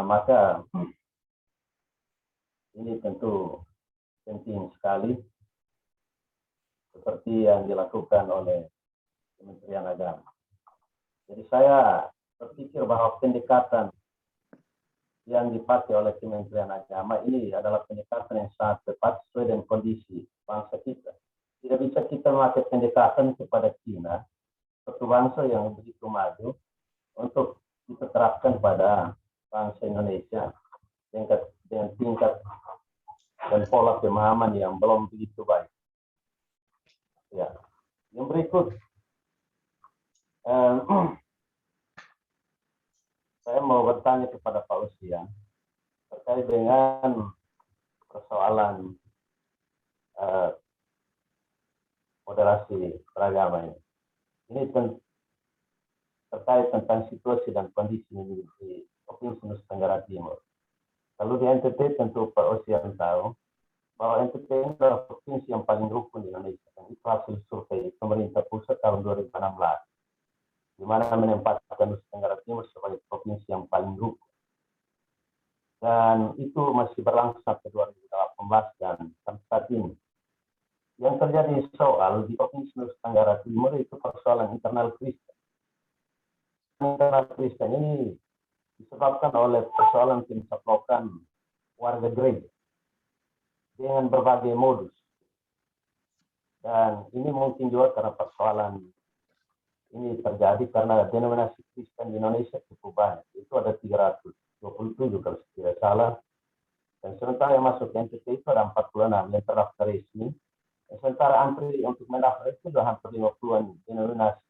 [SPEAKER 6] maka ini tentu penting sekali, seperti yang dilakukan oleh Kementerian Agama. Jadi saya berpikir bahwa pendekatan yang dipakai oleh Kementerian Agama ini adalah pendekatan yang sangat tepat sesuai dengan kondisi bangsa kita. Tidak bisa kita memakai pendekatan kepada China, satu bangsa yang begitu maju, untuk kita terapkan pada bangsa Indonesia dengan tingkat dan pola pemahaman yang belum begitu baik. Ya, yang berikut, saya mau bertanya kepada Pak Usian terkait dengan persoalan moderasi beragama ini. Ini terkait tentang situasi dan kondisi di Provinsi Nusa Tenggara Timur. Kalau di NTT tentu Pak Usian tahu bahwa NTT ini adalah provinsi yang paling rukun di Indonesia. Dan itu hasil survei pemerintah pusat tahun 2016, di mana menempatkan Nusa Tenggara Timur sebagai provinsi yang paling rukun. Dan itu masih berlangsung sampai 2018 dan sampai saat ini. Yang terjadi soal di Provinsi Nusa Tenggara Timur itu persoalan internal Kristen. Internal Kristen ini disebabkan oleh persoalan pencaplokan warga gereja dengan berbagai modus. Dan ini mungkin juga karena persoalan ini terjadi karena denominasi Kristen di Indonesia cukup banyak. Itu ada 327 kalau tidak salah. Dan sementara yang masuk ke NTT itu ada 46 yang terdaftar resmi. Dan sementara antri untuk mendaftar itu sudah hampir 50-an denominasi.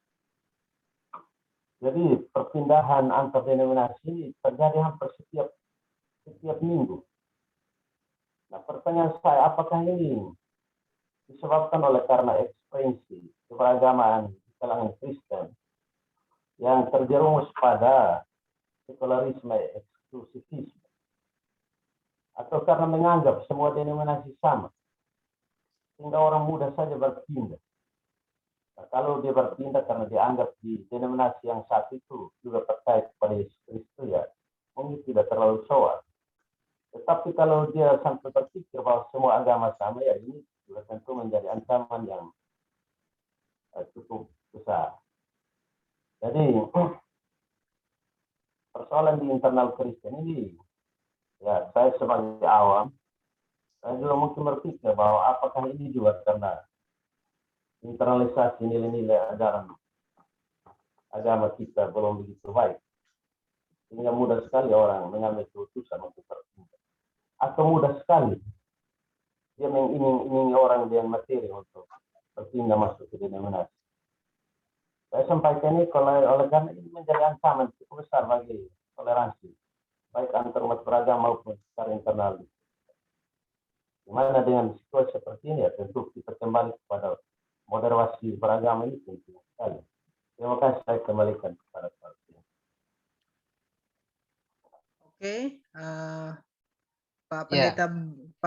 [SPEAKER 6] Jadi perpindahan antar denominasi terjadi hampir setiap minggu. Nah, pertanyaan saya, apakah ini disebabkan oleh karena ekspresi keberagaman di kalangan Kristen yang terjerumus pada sekularisme eksklusifisme, atau karena menganggap semua denominasi sama sehingga orang mudah saja berpindah? Nah, kalau dia berpindah karena dianggap di denominasi yang satu itu juga terkait kepada Yesus Kristus, ya mungkin tidak terlalu soal. Tetapi kalau dia sampai berpikir bahwa semua agama sama, ya ini juga tentu menjadi ancaman yang cukup besar. Jadi persoalan di internal Kristen ini, ya saya sebagai awam, saya juga mungkin berpikir bahwa apakah ini juga karena internalisasi nilai-nilai ajaran agama kita belum begitu baik, sehingga mudah sekali orang mengambil keputusan untuk berpindah, atau mudah sekali dia mengiming-imingi orang dengan materi untuk berpindah masuk ke denominasi. Saya sampaikan ini oleh karena ini menjadi ancaman cukup besar bagi toleransi, baik antar umat beragama maupun secara internal. Di mana dengan situasi seperti ini ya tentu kita kembali kepada moderasi beragama ini penting sekali. Terima kasih, saya kembalikan kepada Pak.
[SPEAKER 1] Oke, Pak
[SPEAKER 2] Ya.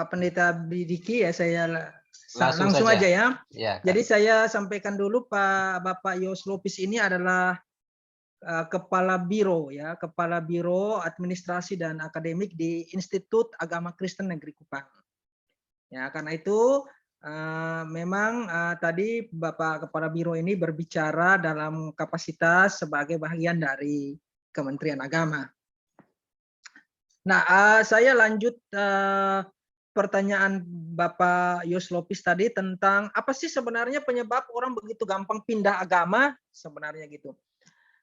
[SPEAKER 1] Pendeta Bidiki ya, saya
[SPEAKER 2] Langsung
[SPEAKER 1] langsung
[SPEAKER 2] saja.
[SPEAKER 1] aja ya.
[SPEAKER 2] Ya,
[SPEAKER 1] Jadi saya sampaikan dulu Bapak Yos Lopis ini adalah Kepala Biro ya, Kepala Biro Administrasi dan Akademik di Institut Agama Kristen Negeri Kupang. Ya, karena itu memang tadi Bapak Kepala Biro ini berbicara dalam kapasitas sebagai bagian dari Kementerian Agama. Nah, saya lanjut pertanyaan Bapak Yos Lopis tadi tentang apa sih sebenarnya penyebab orang begitu gampang pindah agama sebenarnya gitu.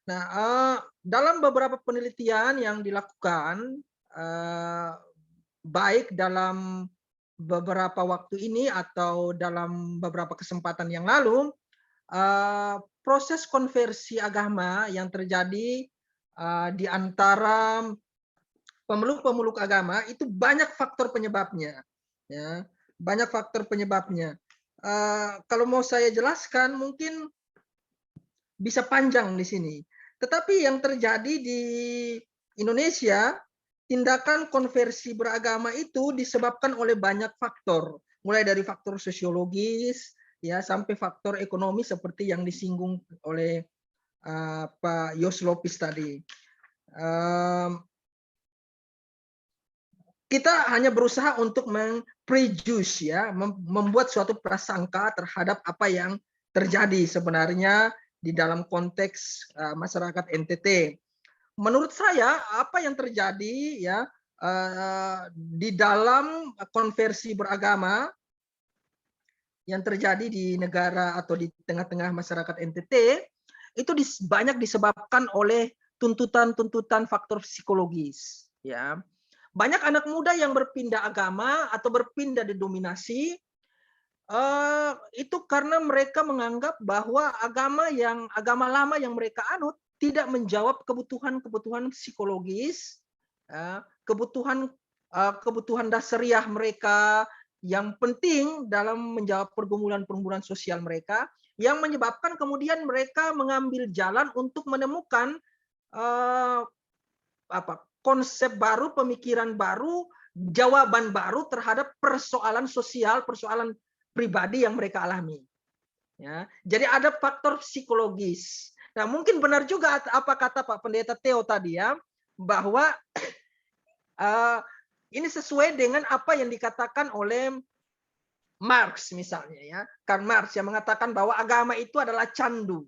[SPEAKER 1] Nah, dalam beberapa penelitian yang dilakukan baik dalam beberapa waktu ini atau dalam beberapa kesempatan yang lalu, proses konversi agama yang terjadi di antara pemeluk-pemeluk agama itu banyak faktor penyebabnya, ya, banyak faktor penyebabnya. Kalau mau saya jelaskan mungkin bisa panjang di sini. Tetapi yang terjadi di Indonesia, tindakan konversi beragama itu disebabkan oleh banyak faktor, mulai dari faktor sosiologis, ya, sampai faktor ekonomi seperti yang disinggung oleh Pak Yos Lopis tadi. Kita hanya berusaha untuk memprejudge ya, membuat suatu prasangka terhadap apa yang terjadi sebenarnya di dalam konteks masyarakat NTT. Menurut saya apa yang terjadi ya di dalam konversi beragama yang terjadi di negara atau di tengah-tengah masyarakat NTT itu banyak disebabkan oleh tuntutan-tuntutan faktor psikologis ya. Banyak anak muda yang berpindah agama atau berpindah didominasi itu karena mereka menganggap bahwa agama lama yang mereka anut tidak menjawab kebutuhan psikologis, kebutuhan dasariah mereka yang penting dalam menjawab pergumulan-pergumulan sosial mereka, yang menyebabkan kemudian mereka mengambil jalan untuk menemukan konsep baru, pemikiran baru, jawaban baru terhadap persoalan sosial, persoalan pribadi yang mereka alami. Ya, jadi ada faktor psikologis. Nah, mungkin benar juga apa kata Pak Pendeta Theo tadi ya, bahwa ini sesuai dengan apa yang dikatakan oleh Marx misalnya ya, Karl Marx yang mengatakan bahwa agama itu adalah candu.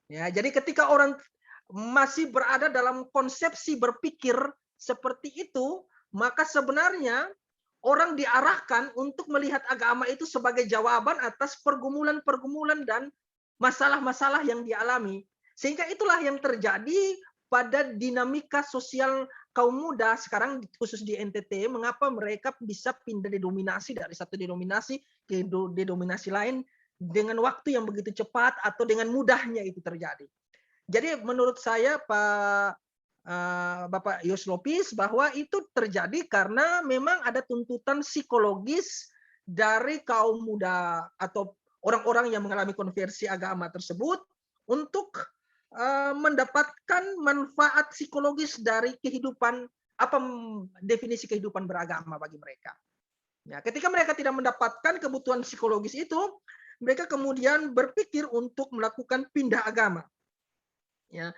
[SPEAKER 1] Ya, jadi ketika orang masih berada dalam konsepsi berpikir seperti itu, maka sebenarnya orang diarahkan untuk melihat agama itu sebagai jawaban atas pergumulan-pergumulan dan masalah-masalah yang dialami. Sehingga itulah yang terjadi pada dinamika sosial kaum muda sekarang khusus di NTT, mengapa mereka bisa pindah didominasi dari satu denominasi ke denominasi lain dengan waktu yang begitu cepat atau dengan mudahnya itu terjadi. Jadi menurut saya Bapak Yos Lopis bahwa itu terjadi karena memang ada tuntutan psikologis dari kaum muda atau orang-orang yang mengalami konversi agama tersebut untuk mendapatkan manfaat psikologis dari kehidupan, apa definisi kehidupan beragama bagi mereka. Ya, ketika mereka tidak mendapatkan kebutuhan psikologis itu, mereka kemudian berpikir untuk melakukan pindah agama. Ya,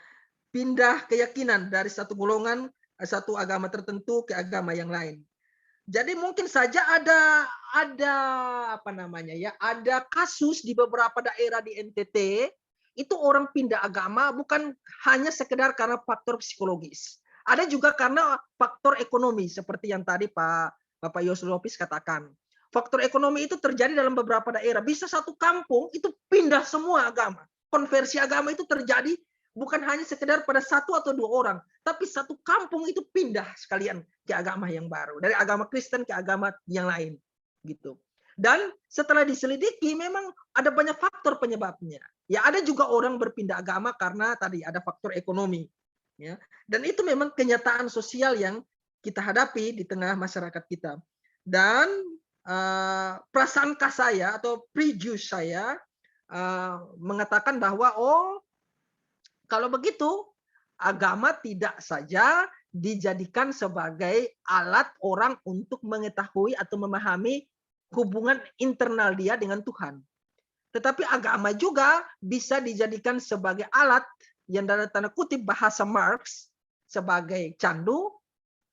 [SPEAKER 1] pindah keyakinan dari satu golongan, satu agama tertentu ke agama yang lain. Jadi mungkin saja ada kasus di beberapa daerah di NTT itu orang pindah agama bukan hanya sekedar karena faktor psikologis. Ada juga karena faktor ekonomi seperti yang tadi Bapak Yos Lopis katakan. Faktor ekonomi itu terjadi dalam beberapa daerah. Bisa satu kampung itu pindah semua agama. Konversi agama itu terjadi bukan hanya sekedar pada satu atau dua orang, tapi satu kampung itu pindah sekalian ke agama yang baru, dari agama Kristen ke agama yang lain, gitu. Dan setelah diselidiki, memang ada banyak faktor penyebabnya. Ya ada juga orang berpindah agama karena tadi ada faktor ekonomi. Ya. Dan itu memang kenyataan sosial yang kita hadapi di tengah masyarakat kita. Dan prasangka saya atau prejudice saya mengatakan bahwa kalau begitu agama tidak saja dijadikan sebagai alat orang untuk mengetahui atau memahami hubungan internal dia dengan Tuhan. Tetapi agama juga bisa dijadikan sebagai alat yang dalam tanda kutip bahasa Marx sebagai candu,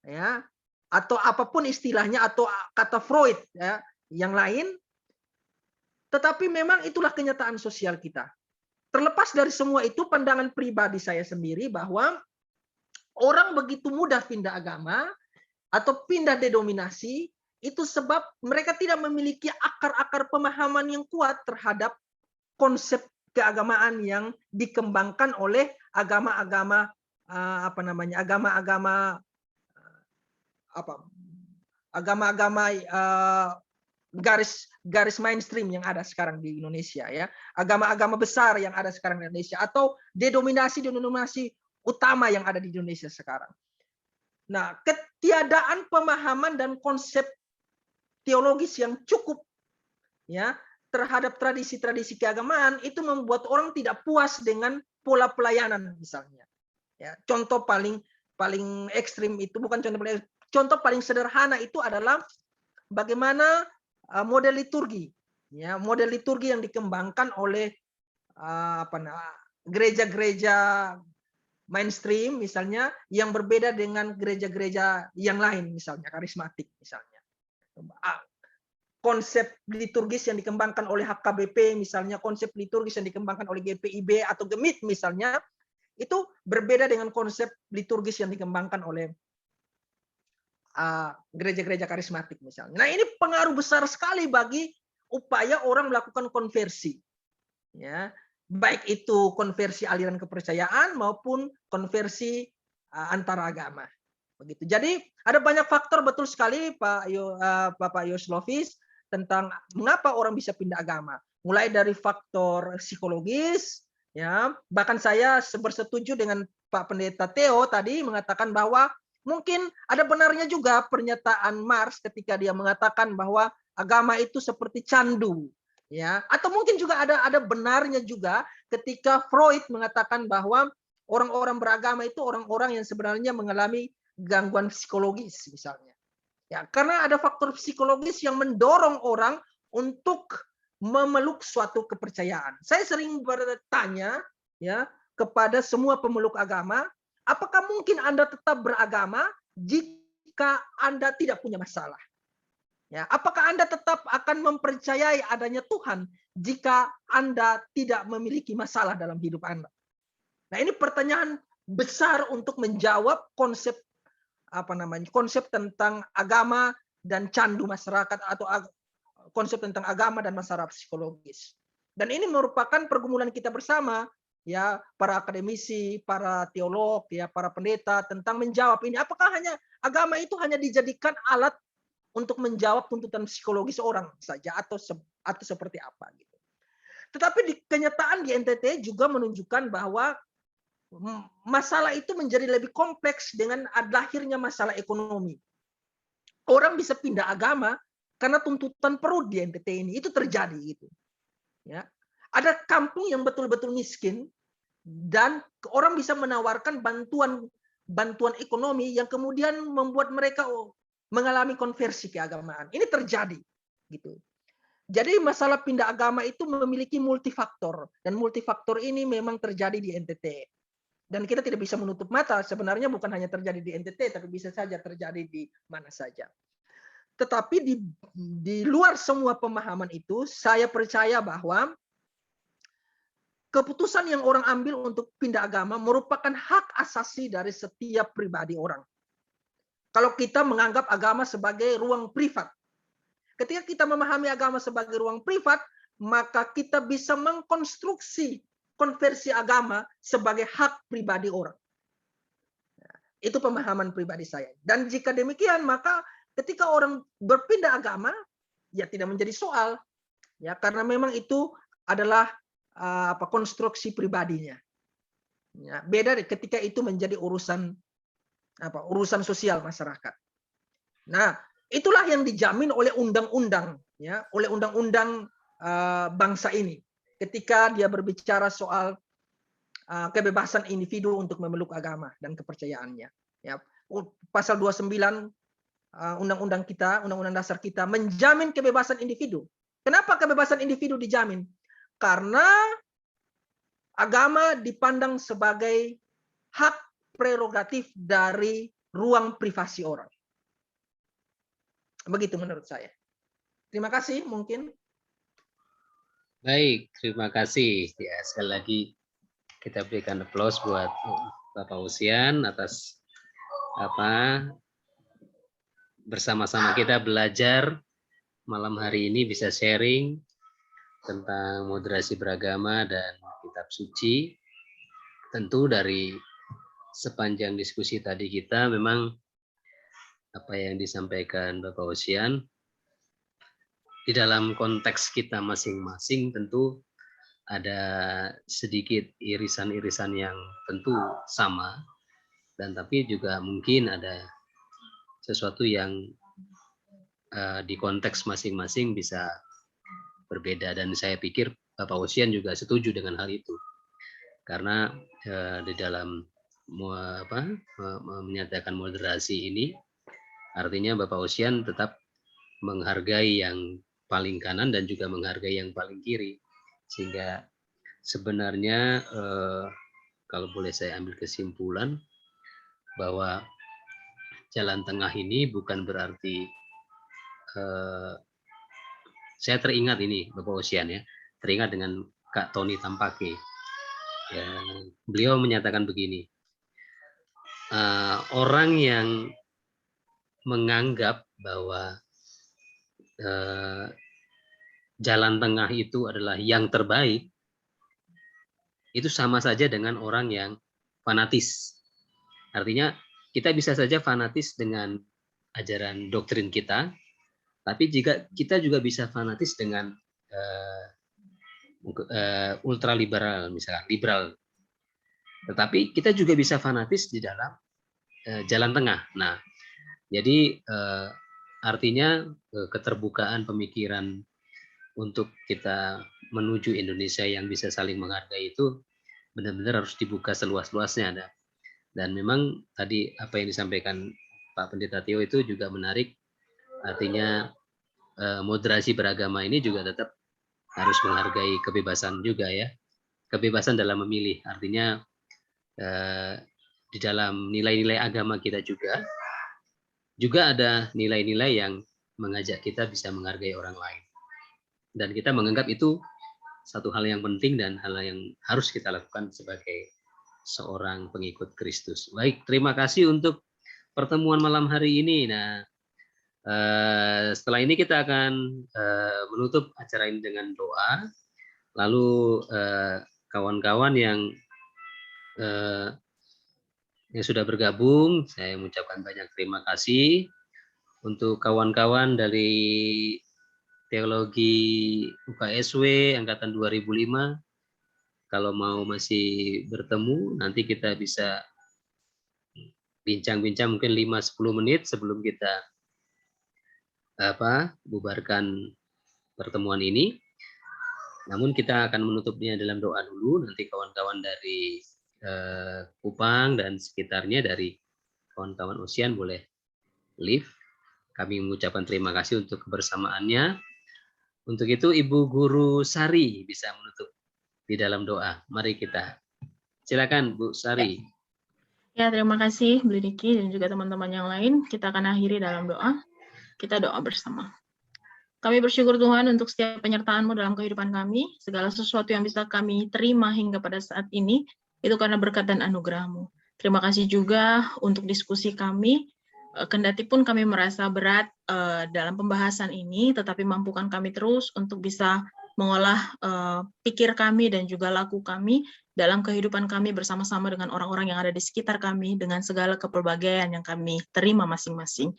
[SPEAKER 1] ya, atau apapun istilahnya, atau kata Freud ya, yang lain. Tetapi memang itulah kenyataan sosial kita. Terlepas dari semua itu, pandangan pribadi saya sendiri bahwa orang begitu mudah pindah agama atau pindah denominasi itu sebab mereka tidak memiliki akar-akar pemahaman yang kuat terhadap konsep keagamaan yang dikembangkan oleh agama-agama garis mainstream yang ada sekarang di Indonesia, ya, agama-agama besar yang ada sekarang di Indonesia, atau denominasi utama yang ada di Indonesia sekarang. Nah, ketiadaan pemahaman dan konsep teologis yang cukup, ya, terhadap tradisi-tradisi keagamaan itu membuat orang tidak puas dengan pola pelayanan misalnya. Ya, contoh paling ekstrim itu, bukan contoh paling sederhana itu adalah bagaimana model liturgi, ya, model liturgi yang dikembangkan oleh gereja-gereja mainstream misalnya, yang berbeda dengan gereja-gereja yang lain misalnya karismatik misalnya. Konsep liturgis yang dikembangkan oleh HKBP misalnya, konsep liturgis yang dikembangkan oleh GPIB atau GEMIT misalnya, itu berbeda dengan konsep liturgis yang dikembangkan oleh gereja-gereja karismatik misalnya. Nah, ini pengaruh besar sekali bagi upaya orang melakukan konversi, ya, baik itu konversi aliran kepercayaan maupun konversi antara agama. Begitu. Jadi ada banyak faktor, betul sekali Bapak Yoslovis, tentang mengapa orang bisa pindah agama. Mulai dari faktor psikologis, ya, bahkan saya bersetuju dengan Pak Pendeta Theo tadi mengatakan bahwa mungkin ada benarnya juga pernyataan Marx ketika dia mengatakan bahwa agama itu seperti candu, ya. Atau mungkin juga ada benarnya juga ketika Freud mengatakan bahwa orang-orang beragama itu orang-orang yang sebenarnya mengalami gangguan psikologis misalnya. Ya, karena ada faktor psikologis yang mendorong orang untuk memeluk suatu kepercayaan. Saya sering bertanya, ya, kepada semua pemeluk agama, apakah mungkin Anda tetap beragama jika Anda tidak punya masalah? Ya, apakah Anda tetap akan mempercayai adanya Tuhan jika Anda tidak memiliki masalah dalam hidup Anda? Nah, ini pertanyaan besar untuk menjawab konsep tentang agama dan candu masyarakat, atau konsep tentang agama dan masalah psikologis. Dan ini merupakan pergumulan kita bersama, ya, para akademisi, para teolog, ya, para pendeta, tentang menjawab ini. Apakah hanya agama itu hanya dijadikan alat untuk menjawab tuntutan psikologis orang saja, atau seperti apa gitu. Tetapi kenyataan di NTT juga menunjukkan bahwa masalah itu menjadi lebih kompleks dengan lahirnya masalah ekonomi. Orang bisa pindah agama karena tuntutan perut di NTT ini, itu terjadi gitu. Ya. Ada kampung yang betul-betul miskin dan orang bisa menawarkan bantuan ekonomi yang kemudian membuat mereka mengalami konversi keagamaan. Ini terjadi gitu. Jadi masalah pindah agama itu memiliki multifaktor, dan multifaktor ini memang terjadi di NTT. Dan kita tidak bisa menutup mata, sebenarnya bukan hanya terjadi di NTT, tapi bisa saja terjadi di mana saja. Tetapi di luar semua pemahaman itu, saya percaya bahwa keputusan yang orang ambil untuk pindah agama merupakan hak asasi dari setiap pribadi orang. Kalau kita menganggap agama sebagai ruang privat, ketika kita memahami agama sebagai ruang privat, maka kita bisa mengkonstruksi konversi agama sebagai hak pribadi orang. Itu pemahaman pribadi saya. Dan jika demikian, maka ketika orang berpindah agama, ya tidak menjadi soal, ya, karena memang itu adalah konstruksi pribadinya. Ya, beda ketika itu menjadi urusan sosial masyarakat. Nah, itulah yang dijamin oleh undang-undang, ya, oleh undang-undang bangsa ini. Ketika dia berbicara soal kebebasan individu untuk memeluk agama dan kepercayaannya. Ya, pasal 29 undang-undang kita, undang-undang dasar kita menjamin kebebasan individu. Kenapa kebebasan individu dijamin? Karena agama dipandang sebagai hak prerogatif dari ruang privasi orang. Begitu menurut saya. Terima kasih mungkin.
[SPEAKER 2] Baik, terima kasih. Ya, sekali lagi kita berikan aplaus buat Bapak Usian atas bersama-sama kita belajar malam hari ini, bisa sharing tentang moderasi beragama dan kitab suci. Tentu dari sepanjang diskusi tadi kita memang apa yang disampaikan Bapak Usian di dalam konteks kita masing-masing tentu ada sedikit irisan-irisan yang tentu sama, dan tapi juga mungkin ada sesuatu yang di konteks masing-masing bisa berbeda, dan saya pikir Bapak Usian juga setuju dengan hal itu, karena di dalam menyatakan moderasi ini artinya Bapak Usian tetap menghargai yang paling kanan dan juga menghargai yang paling kiri, sehingga sebenarnya kalau boleh saya ambil kesimpulan bahwa jalan tengah ini bukan berarti saya teringat ini Bapak Usian ya, teringat dengan Kak Tony Tampake. Ya, beliau menyatakan begini, orang yang menganggap bahwa jalan tengah itu adalah yang terbaik, itu sama saja dengan orang yang fanatis. Artinya kita bisa saja fanatis dengan ajaran doktrin kita, tapi jika kita juga bisa fanatis dengan ultraliberal, misalkan liberal. Tetapi kita juga bisa fanatis di dalam jalan tengah. Nah, jadi artinya keterbukaan pemikiran untuk kita menuju Indonesia yang bisa saling menghargai itu benar-benar harus dibuka seluas-luasnya. Dan memang tadi apa yang disampaikan Pak Pendeta Theo itu juga menarik, artinya moderasi beragama ini juga tetap harus menghargai kebebasan juga ya, kebebasan dalam memilih, artinya di dalam nilai-nilai agama kita juga ada nilai-nilai yang mengajak kita bisa menghargai orang lain. Dan kita menganggap itu satu hal yang penting dan hal yang harus kita lakukan sebagai seorang pengikut Kristus. Baik, terima kasih untuk pertemuan malam hari ini. Nah, setelah ini kita akan menutup acara ini dengan doa. Lalu kawan-kawan yang sudah bergabung, saya mengucapkan banyak terima kasih. Untuk kawan-kawan dari Teologi UKSW Angkatan 2005, kalau mau masih bertemu, nanti kita bisa bincang-bincang mungkin 5-10 menit sebelum kita bubarkan pertemuan ini. Namun kita akan menutupnya dalam doa dulu, nanti kawan-kawan dari Kupang dan sekitarnya, dari kawan-kawan Usian boleh live. Kami mengucapkan terima kasih untuk kebersamaannya. Untuk itu Ibu Guru Sari bisa menutup di dalam doa. Mari kita. Silakan Bu Sari.
[SPEAKER 7] Ya, terima kasih Bu Diki dan juga teman-teman yang lain. Kita akan akhiri dalam doa. Kita doa bersama. Kami bersyukur Tuhan untuk setiap penyertaan-Mu dalam kehidupan kami. Segala sesuatu yang bisa kami terima hingga pada saat ini, itu karena berkat dan anugerah-Mu. Terima kasih juga untuk diskusi kami. Kendati pun kami merasa berat dalam pembahasan ini, tetapi mampukan kami terus untuk bisa mengolah pikir kami dan juga laku kami dalam kehidupan kami bersama-sama dengan orang-orang yang ada di sekitar kami, dengan segala kepelbagaian yang kami terima masing-masing.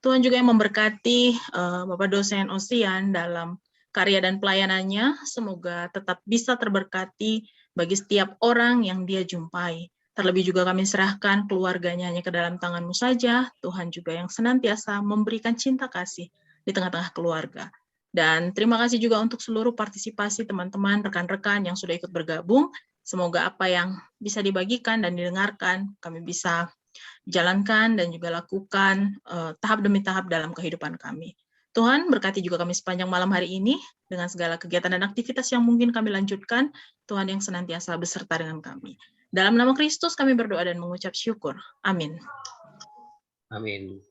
[SPEAKER 7] Tuhan juga yang memberkati Bapak dosen Usian dalam karya dan pelayanannya semoga tetap bisa terberkati bagi setiap orang yang dia jumpai. Terlebih juga kami serahkan keluarganya hanya ke dalam tangan-Mu saja, Tuhan juga yang senantiasa memberikan cinta kasih di tengah-tengah keluarga. Dan terima kasih juga untuk seluruh partisipasi teman-teman, rekan-rekan yang sudah ikut bergabung. Semoga apa yang bisa dibagikan dan didengarkan, kami bisa jalankan dan juga lakukan tahap demi tahap dalam kehidupan kami. Tuhan berkati juga kami sepanjang malam hari ini dengan segala kegiatan dan aktivitas yang mungkin kami lanjutkan. Tuhan yang senantiasa beserta dengan kami. Dalam nama Kristus kami berdoa dan mengucap syukur. Amin.
[SPEAKER 2] Amin.